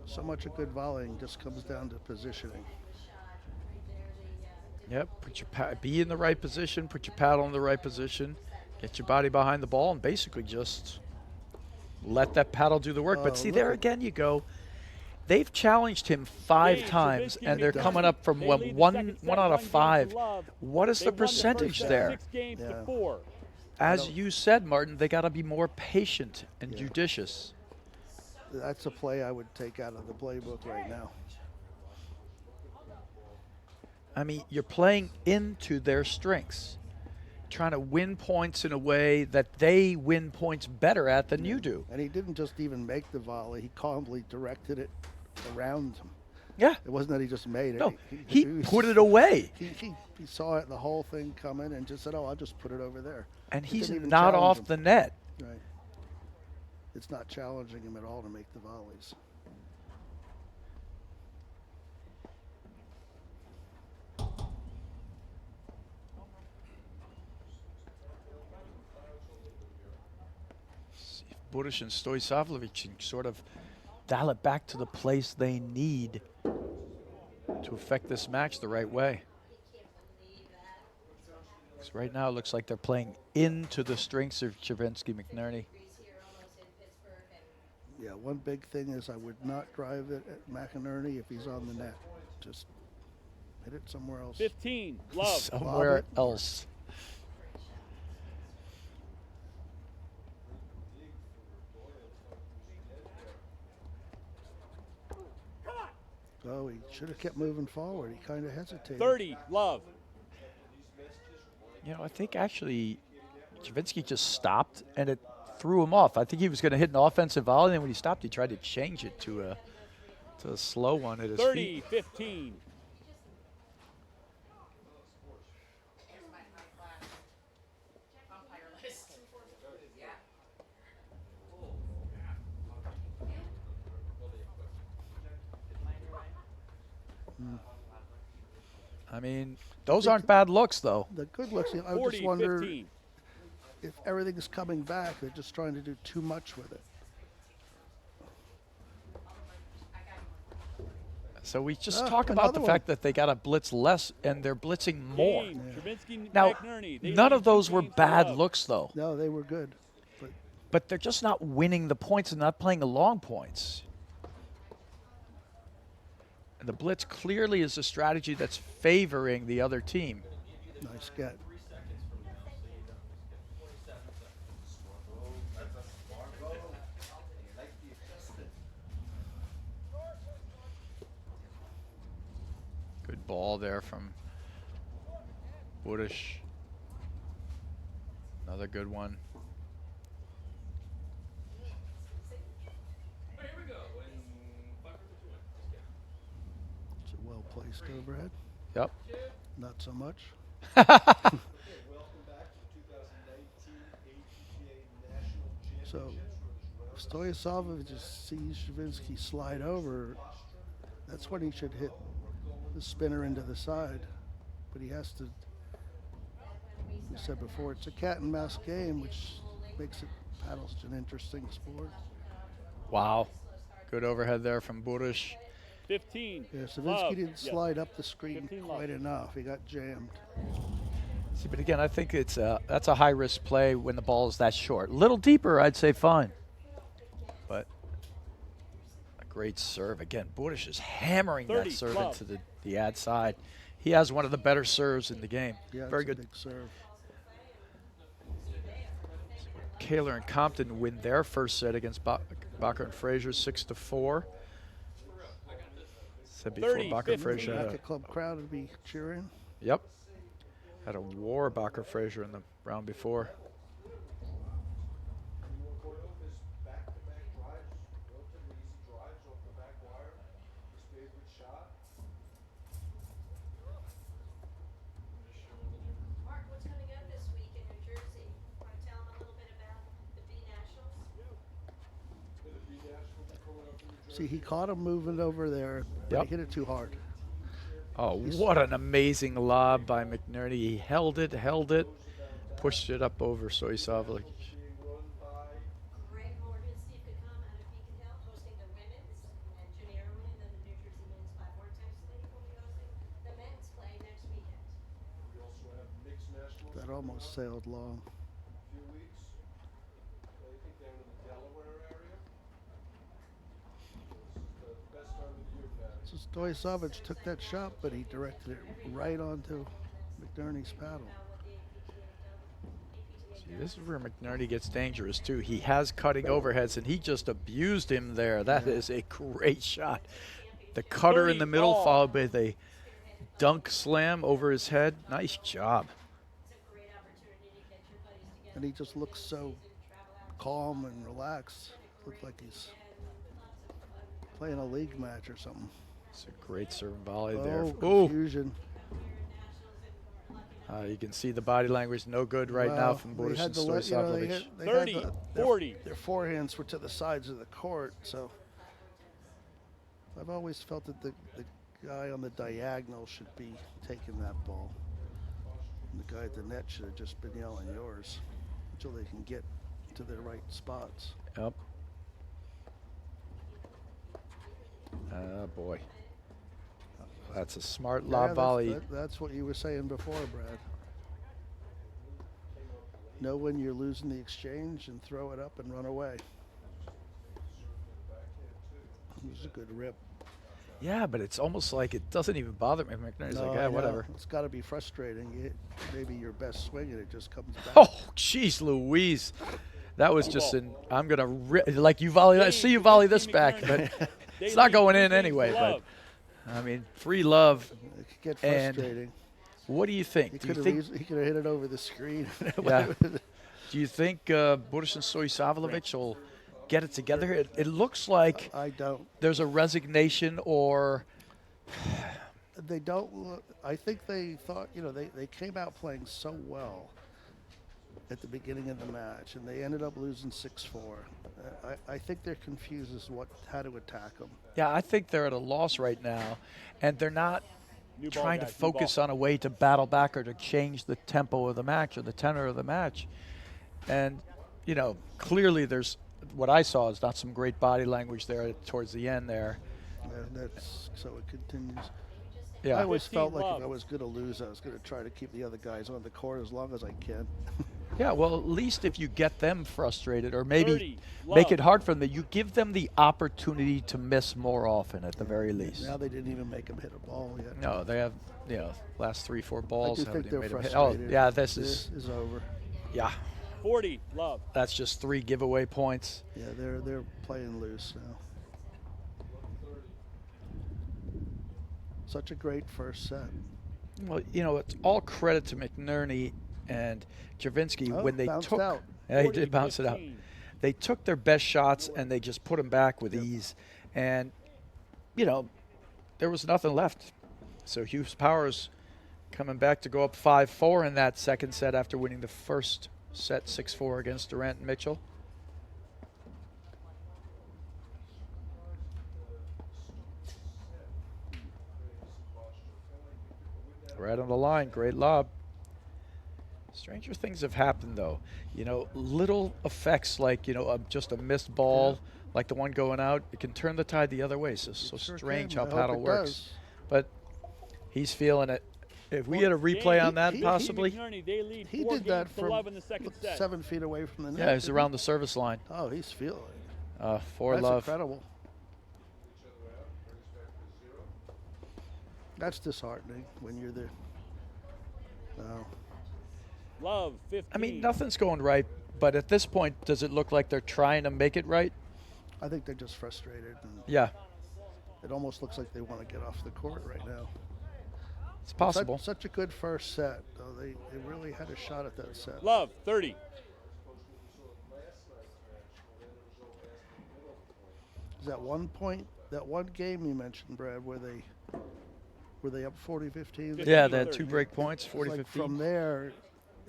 Speaker 1: So much of good volleying just comes down to positioning.
Speaker 2: Yep, be in the right position, put your paddle in the right position, get your body behind the ball, and basically just let that paddle do the work. But see, there again you go. They've challenged him 5 times, and they're coming up from one out of 5. What is the percentage there? As you said, Martin, they got to be more patient and judicious.
Speaker 1: That's a play I would take out of the playbook right now.
Speaker 2: I mean, you're playing into their strengths, trying to win points in a way that they win points better at than you do.
Speaker 1: And he didn't just even make the volley. He calmly directed it around him.
Speaker 2: Yeah.
Speaker 1: It wasn't that he just made it.
Speaker 2: No, he put it away.
Speaker 1: He saw it, the whole thing coming, and just said, oh, I'll just put it over there.
Speaker 2: And
Speaker 1: He
Speaker 2: he's
Speaker 1: didn't even
Speaker 2: not
Speaker 1: challenge
Speaker 2: off
Speaker 1: him.
Speaker 2: the net.
Speaker 1: Right. It's not challenging him at all to make the volleys.
Speaker 2: See if Burus and Stoisavljevic can sort of dial it back to the place they need to affect this match the right way. 'Cause right now it looks like they're playing into the strengths of Czerwinski McNerney.
Speaker 1: Yeah, one big thing is I would not drive it at McNerney if he's on the net. Just hit it somewhere else.
Speaker 3: 15, love.
Speaker 2: Somewhere else.
Speaker 1: Oh, he should have kept moving forward. He kind of hesitated.
Speaker 3: 30, love.
Speaker 2: You know, I think actually Czerwinski just stopped and it threw him off. I think he was going to hit an offensive volley, and when he stopped, he tried to change it to a slow one at his
Speaker 3: 30,
Speaker 2: feet.
Speaker 3: 15.
Speaker 2: I mean, those aren't bad looks, though.
Speaker 1: The good looks, I just
Speaker 3: 40,
Speaker 1: wonder
Speaker 3: 15.
Speaker 1: if everything's coming back. They're just trying to do too much with it.
Speaker 2: So we just talk about the fact that they got to blitz less, and they're blitzing more.
Speaker 3: Czerwinski,
Speaker 2: Now,
Speaker 3: McNerney, they
Speaker 2: none
Speaker 3: lead
Speaker 2: of those
Speaker 3: 2
Speaker 2: were
Speaker 3: games to
Speaker 2: bad
Speaker 3: love.
Speaker 2: looks, though.
Speaker 1: No, they were good.
Speaker 2: But they're just not winning the points and not playing the long points. And the blitz clearly is a strategy that's favoring the other team.
Speaker 1: Nice get.
Speaker 2: Good ball there from Burus. Another good one.
Speaker 1: It's a well-placed overhead.
Speaker 2: Yep.
Speaker 1: Not so much. So Stoisavljevic just sees Czerwinski slide over. That's when he should hit the spinner into the side. But he has to, we said before, it's a cat and mouse game, which makes it paddles an interesting sport.
Speaker 2: Wow. Good overhead there from Burus.
Speaker 3: 15.
Speaker 1: Yeah, Czerwinski
Speaker 3: love.
Speaker 1: didn't slide up the screen
Speaker 3: 15
Speaker 1: quite
Speaker 3: love.
Speaker 1: enough. He got jammed.
Speaker 2: See, but again, I think that's a high-risk play when the ball is that short. A little deeper, I'd say fine. But a great serve. Again, Burus is hammering
Speaker 3: 30,
Speaker 2: that serve
Speaker 3: love.
Speaker 2: into the ad side. He has one of the better serves in the game.
Speaker 1: Yeah,
Speaker 2: Very
Speaker 1: it's a
Speaker 2: good.
Speaker 1: big serve.
Speaker 2: Kaler and Compton win their first set against Bacher and Frazier 6-4. Said before
Speaker 3: 30,
Speaker 2: Bacher
Speaker 3: 50.
Speaker 2: Frazier had a,
Speaker 1: Racket club crowd would be cheering.
Speaker 2: yep, had a war Bacher Frazier in the round before.
Speaker 1: See, he caught him moving over there, but
Speaker 2: Yep.
Speaker 1: he hit it too hard.
Speaker 2: Oh, what an amazing lob by McNerney. He held it, pushed it up over Stoisavljevic.
Speaker 1: That almost sailed long. So Stoisavljevic took that shot, but he directed it right onto McNerney's paddle.
Speaker 2: See, this is where McNerney gets dangerous, too. He has cutting overheads, and he just abused him there. That is a great shot. The cutter in the middle,
Speaker 3: ball.
Speaker 2: followed by the dunk slam over his head. Nice job.
Speaker 1: And he just looks so calm and relaxed. Looks like he's playing a league match or something.
Speaker 2: It's a great serve and volley there.
Speaker 1: Oh, confusion.
Speaker 2: You can see the body language no good right now
Speaker 1: Well,
Speaker 2: from
Speaker 1: they
Speaker 2: Burus
Speaker 1: had
Speaker 2: and
Speaker 1: to let- you know, they
Speaker 2: Stoisavljevic.
Speaker 1: had- they had
Speaker 3: 30,
Speaker 1: their-
Speaker 3: 40.
Speaker 1: Their forehands were to the sides of the court, so I've always felt that the guy on the diagonal should be taking that ball. And the guy at the net should have just been yelling yours until they can get to the right spots.
Speaker 2: Yep. Oh, boy. That's a smart lob
Speaker 1: Yeah,
Speaker 2: volley.
Speaker 1: that's what you were saying before, Brad. Know when you're losing the exchange and throw it up and run away. It was a good rip.
Speaker 2: Yeah, but it's almost like it doesn't even bother me. McNerney's
Speaker 1: No,
Speaker 2: like,
Speaker 1: I
Speaker 2: yeah,
Speaker 1: know.
Speaker 2: whatever.
Speaker 1: It's got to be frustrating. You hit maybe your best swing and it just comes back.
Speaker 2: Oh, jeez, Louise. That was just an, I'm going to, like you volley, I see you volley this back, but it's not going in anyway. But, I mean, free love.
Speaker 1: It could get
Speaker 2: And
Speaker 1: frustrating.
Speaker 2: what do you think?
Speaker 1: He
Speaker 2: Do you
Speaker 1: could
Speaker 2: think,
Speaker 1: have hit it over the screen.
Speaker 2: yeah. Do you think Burus and Stoisavljevic will get it together? It looks like
Speaker 1: I don't.
Speaker 2: there's a resignation or
Speaker 1: They don't look. I think they thought, they came out playing so well at the beginning of the match, and they ended up losing 6-4. I think they're confused as how to attack them.
Speaker 2: yeah, I think they're at a loss right now, and they're not
Speaker 3: New ball,
Speaker 2: trying to
Speaker 3: guys, new ball.
Speaker 2: focus on a way to battle back or to change the tempo of the match or the tenor of the match. And, you know, clearly there's, what I saw is not some great body language there towards the end there.
Speaker 1: That's so it continues.
Speaker 2: Yeah.
Speaker 1: I always
Speaker 3: 15
Speaker 1: felt like
Speaker 3: love.
Speaker 1: if I was going to lose, I was going to try to keep the other guys on the court as long as I can.
Speaker 2: Yeah, well, at least if you get them frustrated or maybe
Speaker 3: 30,
Speaker 2: make
Speaker 3: love.
Speaker 2: it hard for them, you give them the opportunity to miss more often at the very least.
Speaker 1: Now they didn't even make him hit a ball yet.
Speaker 2: No, they have, you know, last 3-4 balls.
Speaker 1: I do
Speaker 2: haven't
Speaker 1: think they're
Speaker 2: even made 'em hit.
Speaker 1: frustrated.
Speaker 2: Oh, yeah, this is
Speaker 1: over.
Speaker 2: yeah.
Speaker 3: 40, love.
Speaker 2: That's just 3 giveaway points.
Speaker 1: Yeah, they're playing loose now. Such a great first set.
Speaker 2: Well, you know, it's all credit to McNerney and Czerwinski
Speaker 1: Oh,
Speaker 2: when they
Speaker 1: bounced
Speaker 2: took.
Speaker 1: out.
Speaker 2: Yeah, he
Speaker 3: 40,
Speaker 2: did bounce it out.
Speaker 3: 15.
Speaker 2: They took their best shots and they just put them back with ease. And, you know, there was nothing left. So Hughes Powers coming back to go up 5-4 in that second set after winning the first set 6-4 against Durant and Mitchell. Right on the line, great lob. Stranger things have happened, though. You know, little effects like, you know, just a missed ball, like the one going out, it can turn the tide the other way. So
Speaker 1: Sure
Speaker 2: strange
Speaker 1: can.
Speaker 2: how
Speaker 1: I hope
Speaker 2: paddle
Speaker 1: it
Speaker 2: works.
Speaker 1: does.
Speaker 2: But he's feeling it. If we had a replay on that, possibly.
Speaker 3: McNerney, they lead
Speaker 1: He
Speaker 3: 4
Speaker 1: did that
Speaker 3: games to
Speaker 1: from
Speaker 3: love in the second set.
Speaker 1: 7 feet away from the net.
Speaker 2: Yeah, he's
Speaker 1: didn't
Speaker 2: around the service line.
Speaker 1: he? Oh, he's feeling it.
Speaker 2: For
Speaker 1: That's
Speaker 2: love.
Speaker 1: incredible. That's disheartening when you're there. No.
Speaker 3: Love, 15.
Speaker 2: I mean, nothing's going right, but at this point, does it look like they're trying to make it right?
Speaker 1: I think they're just frustrated. And
Speaker 2: Yeah,
Speaker 1: it almost looks like they want to get off the court right now.
Speaker 2: it's possible.
Speaker 1: Such a good first set, though. They really had a shot at that set.
Speaker 3: Love, 30.
Speaker 1: Is that one point, that one game you mentioned, Brad, where they up 40-15?
Speaker 2: Yeah, they had
Speaker 3: 30.
Speaker 2: 2 break points,
Speaker 1: It's like
Speaker 2: 40-15.
Speaker 1: from there,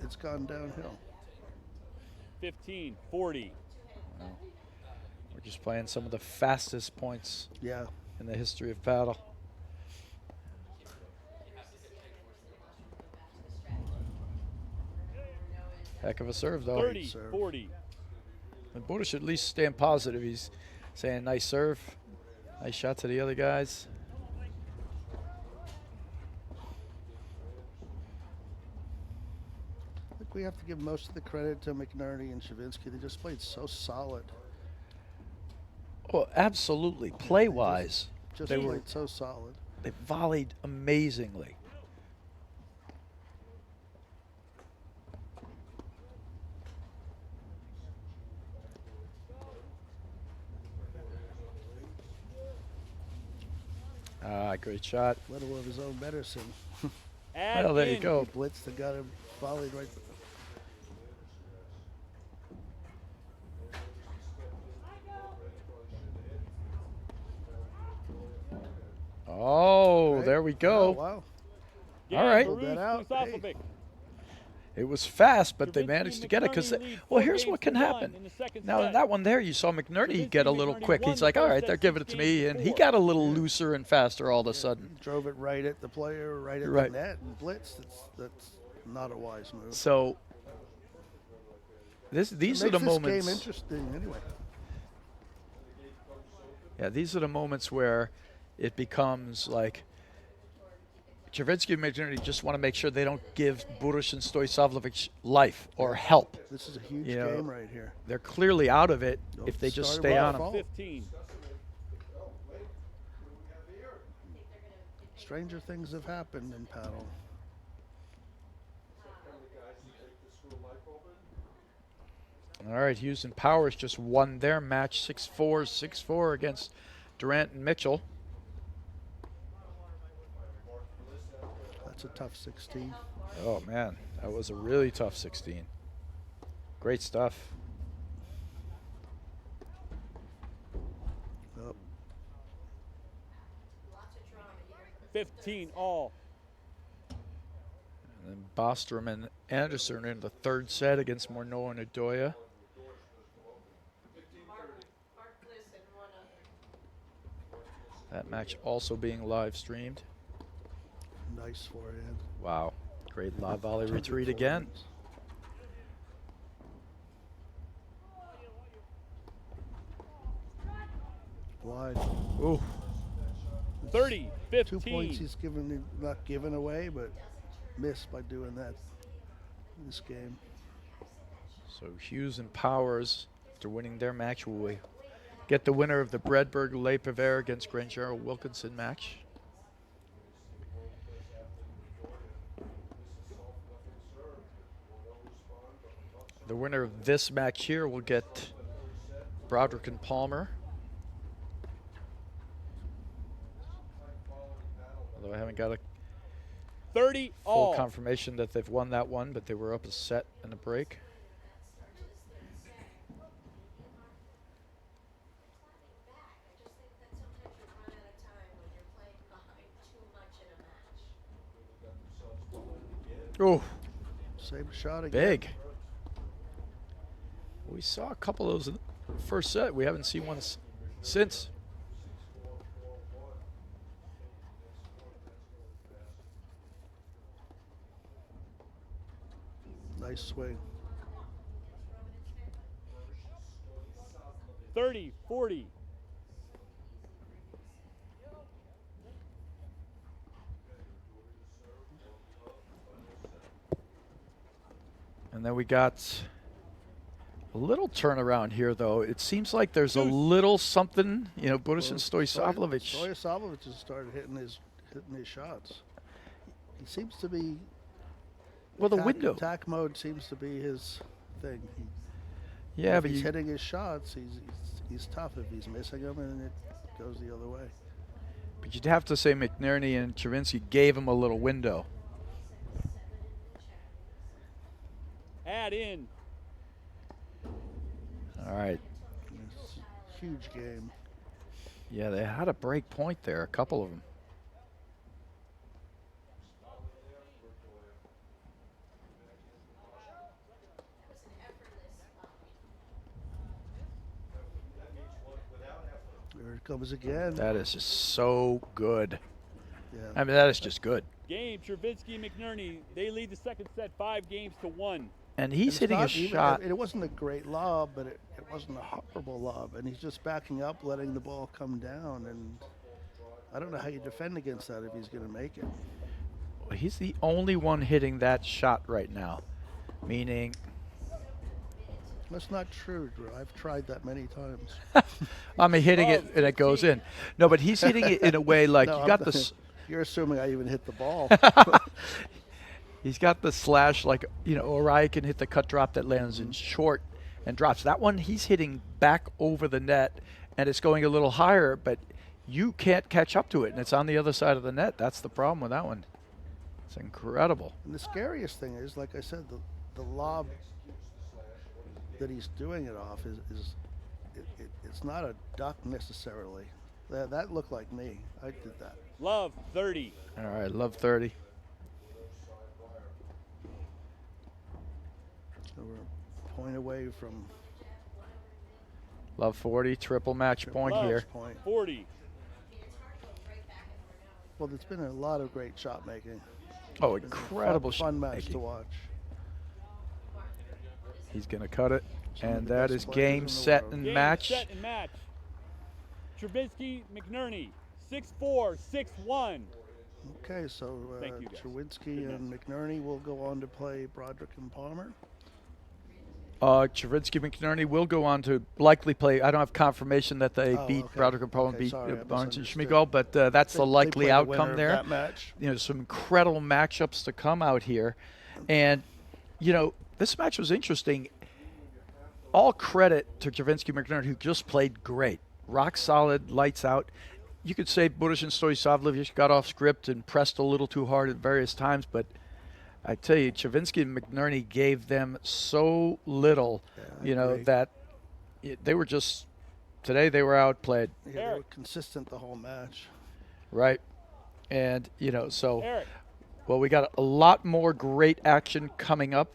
Speaker 1: it's gone downhill.
Speaker 3: 15, 40.
Speaker 2: We're just playing some of the fastest points
Speaker 1: Yeah.
Speaker 2: in the history of paddle. Heck of a serve, though.
Speaker 3: 30,
Speaker 1: serve.
Speaker 3: 40.
Speaker 2: And Burus should at least staying positive. He's saying nice serve, nice shot to the other guys.
Speaker 1: I think we have to give most of the credit to McNerney and Czerwinski. They just played so solid.
Speaker 2: Oh, absolutely. Play-wise,
Speaker 1: Just
Speaker 2: They
Speaker 1: played
Speaker 2: were-
Speaker 1: so solid.
Speaker 2: they volleyed amazingly. Great shot.
Speaker 1: Little of his own medicine.
Speaker 3: Add
Speaker 2: Well, there you
Speaker 3: in.
Speaker 2: go.
Speaker 1: He blitzed and got him volleyed right.
Speaker 2: Oh, there we
Speaker 1: Oh,
Speaker 2: go.
Speaker 1: wow.
Speaker 3: Game,
Speaker 2: All right.
Speaker 3: Burus,
Speaker 1: Pulled that out.
Speaker 3: Stoisavljevic.
Speaker 2: It was fast, but they
Speaker 3: Czerwinski
Speaker 2: managed to
Speaker 3: and
Speaker 2: get it. Because,
Speaker 3: McNerney lead
Speaker 2: well,
Speaker 3: 4
Speaker 2: here's
Speaker 3: games
Speaker 2: what can
Speaker 3: to 1
Speaker 2: happen.
Speaker 3: in the second
Speaker 2: Now, in
Speaker 3: set.
Speaker 2: that one there, you saw McNerney
Speaker 3: Czerwinski
Speaker 2: get a
Speaker 3: and
Speaker 2: little
Speaker 3: McNerney
Speaker 2: quick.
Speaker 3: won
Speaker 2: He's
Speaker 3: the
Speaker 2: like, all
Speaker 3: first
Speaker 2: right,
Speaker 3: set
Speaker 2: they're giving it to
Speaker 3: 16
Speaker 2: me.
Speaker 3: to
Speaker 2: And he
Speaker 3: 4.
Speaker 2: got a little looser and faster all of a sudden.
Speaker 1: Drove it right at the player, right at
Speaker 2: Right.
Speaker 1: the net, and blitzed. That's not a wise move.
Speaker 2: So these are the
Speaker 1: Makes this
Speaker 2: moments.
Speaker 1: game interesting anyway.
Speaker 2: Yeah, these are the moments where it becomes like Czerwinski and McNerney just want to make sure they don't give Burus and Stoisavljevic life or help.
Speaker 1: This is a huge
Speaker 2: You know,
Speaker 1: game right here.
Speaker 2: They're clearly out of it
Speaker 1: Nope,
Speaker 2: if they just
Speaker 1: started
Speaker 2: stay
Speaker 1: well.
Speaker 2: on them.
Speaker 1: Fault.
Speaker 3: 15.
Speaker 1: Stranger things have happened in paddle.
Speaker 2: All right, Hughes and Powers just won their match 6-4, 6-4 against Durant and Mitchell.
Speaker 1: That's a tough 16.
Speaker 2: Oh, man, that was a really tough 16. Great stuff.
Speaker 1: Oh,
Speaker 3: 15 all.
Speaker 2: And then Bostrom and Anderson in the third set against Morneau and Adoya. That match also being live streamed.
Speaker 1: Nice forehand.
Speaker 2: Wow. Great lob volley
Speaker 1: Tons of
Speaker 2: retreat again.
Speaker 1: forehands. Wide.
Speaker 2: Ooh.
Speaker 3: 30, 15.
Speaker 1: 2 points he's not given away, but missed by doing that in this game.
Speaker 2: So Hughes and Powers, after winning their match, will get the winner of the Bredberg Le Pavere against Granger Wilkinson match. The winner of this match here will get Broderick and Palmer. Although I haven't got a
Speaker 3: 30
Speaker 2: full
Speaker 3: all.
Speaker 2: confirmation that they've won that one, but they were up a set and a break. Oh,
Speaker 1: Same shot again.
Speaker 2: big. We saw a couple of those in the first set. We haven't seen one since.
Speaker 1: Nice swing.
Speaker 3: 30, 40.
Speaker 2: And then we got a little turnaround here, though. It seems like there's a
Speaker 3: Deuce.
Speaker 2: little something, you know, Burus and Stoisavljevic.
Speaker 1: Stoisavljevic has started hitting his shots. He seems to be.
Speaker 2: Well, the window.
Speaker 1: Attack mode seems to be his thing.
Speaker 2: Yeah,
Speaker 1: If
Speaker 2: but
Speaker 1: he's
Speaker 2: you,
Speaker 1: hitting his shots, he's tough. If he's missing them, and it goes the other way.
Speaker 2: but you'd have to say McNerney and Czerwinski gave him a little window.
Speaker 3: Add in.
Speaker 2: All right.
Speaker 1: It's a huge game.
Speaker 2: Yeah, they had a break point there, a couple of them.
Speaker 1: There it comes again.
Speaker 2: That is just so good.
Speaker 1: Yeah.
Speaker 2: I mean, that is just good.
Speaker 3: Game, Czerwinski, McNerney. They lead the second set 5-2.
Speaker 2: And he's
Speaker 1: It's
Speaker 2: hitting a
Speaker 1: not even-
Speaker 2: shot.
Speaker 1: It wasn't a great lob, but it wasn't a horrible lob. And he's just backing up, letting the ball come down. And I don't know how you defend against that if he's going to make it.
Speaker 2: He's the only one hitting that shot right now. Meaning,
Speaker 1: That's not true, Drew. I've tried that many times.
Speaker 2: I mean, hitting it and it goes in. No, but he's hitting it in a way like
Speaker 1: No,
Speaker 2: you
Speaker 1: I'm
Speaker 2: got
Speaker 1: not-
Speaker 2: this.
Speaker 1: You're assuming I even hit the ball.
Speaker 2: He's got the slash like, you know, Orion can hit the cut drop that lands in short and drops. That one he's hitting back over the net and it's going a little higher, but you can't catch up to it and it's on the other side of the net. That's the problem with that one. It's incredible.
Speaker 1: And the scariest thing is, like I said, the lob that he's doing it off it's not a duck necessarily. That looked like me. I did that.
Speaker 3: Love, 30.
Speaker 2: All right, love 30.
Speaker 1: So we're a point away from
Speaker 2: Love 40, triple match point
Speaker 3: Love.
Speaker 2: here.
Speaker 1: point.
Speaker 3: 40.
Speaker 1: Well, there's been a lot of great shot making.
Speaker 2: Oh,
Speaker 1: It's a
Speaker 2: incredible
Speaker 1: fun
Speaker 2: shot
Speaker 1: match
Speaker 2: making.
Speaker 1: to watch.
Speaker 2: He's going to cut it.
Speaker 1: Some of
Speaker 2: And
Speaker 1: the
Speaker 2: that
Speaker 1: best
Speaker 2: is
Speaker 1: players
Speaker 2: game,
Speaker 1: in the
Speaker 2: set,
Speaker 1: world.
Speaker 2: and
Speaker 3: Game,
Speaker 2: match.
Speaker 3: set, and match. Czerwinski, McNerney. 6-4, 6-1.
Speaker 1: Okay, so
Speaker 3: Thank you, guys.
Speaker 1: Czerwinski and McNerney will go on to play Broderick and Palmer.
Speaker 2: Czerwinski McNerney will go on to likely play. I don't have confirmation that they
Speaker 1: Oh,
Speaker 2: beat
Speaker 1: okay.
Speaker 2: Broderick and Palmer
Speaker 1: Okay,
Speaker 2: beat
Speaker 1: sorry, I
Speaker 2: Barnes and
Speaker 1: misunderstood.
Speaker 2: Schmigel, but that's
Speaker 1: They-
Speaker 2: the
Speaker 1: they
Speaker 2: likely
Speaker 1: play the winner
Speaker 2: outcome
Speaker 1: of
Speaker 2: there.
Speaker 1: that match.
Speaker 2: You know, some incredible matchups to come out here. And, you know, this match was interesting. All credit to Czerwinski McNerney, who just played great. Rock solid, lights out. You could say Burus and Stoisavljevic got off script and pressed a little too hard at various times, but I tell you, Czerwinski and McNerney gave them so little,
Speaker 1: I
Speaker 2: you know,
Speaker 1: agree.
Speaker 2: that they were just, today they were outplayed,
Speaker 1: Yeah, they were
Speaker 3: Eric.
Speaker 1: consistent the whole match.
Speaker 2: right? And, you know, so,
Speaker 3: Eric.
Speaker 2: well, we got a lot more great action coming up.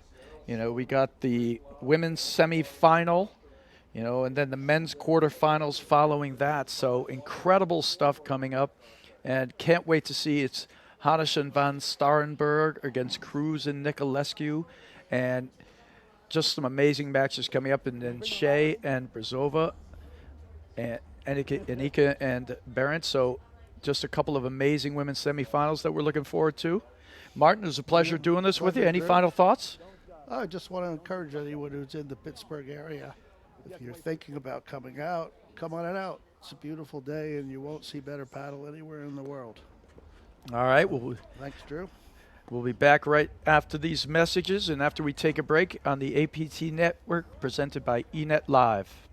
Speaker 2: You know, we got the women's semifinal, you know, and then the men's quarterfinals following that. So incredible stuff coming up, and can't wait to see. It's Hannes and Van Starenburg against Cruz and Nicolescu. And just some amazing matches coming up. And then Shea and Brzova and Anika and Barent. So just a couple of amazing women's semifinals that we're looking forward to. Martin, it was a pleasure doing this with you. Any final thoughts?
Speaker 1: I just want to encourage anyone who's in the Pittsburgh area, if you're thinking about coming out, come on out. It's a beautiful day, and you won't see better paddle anywhere in the world.
Speaker 2: All right. Well,
Speaker 1: thanks, Drew.
Speaker 2: We'll be back right after these messages and after we take a break on the APT Network presented by eNet Live.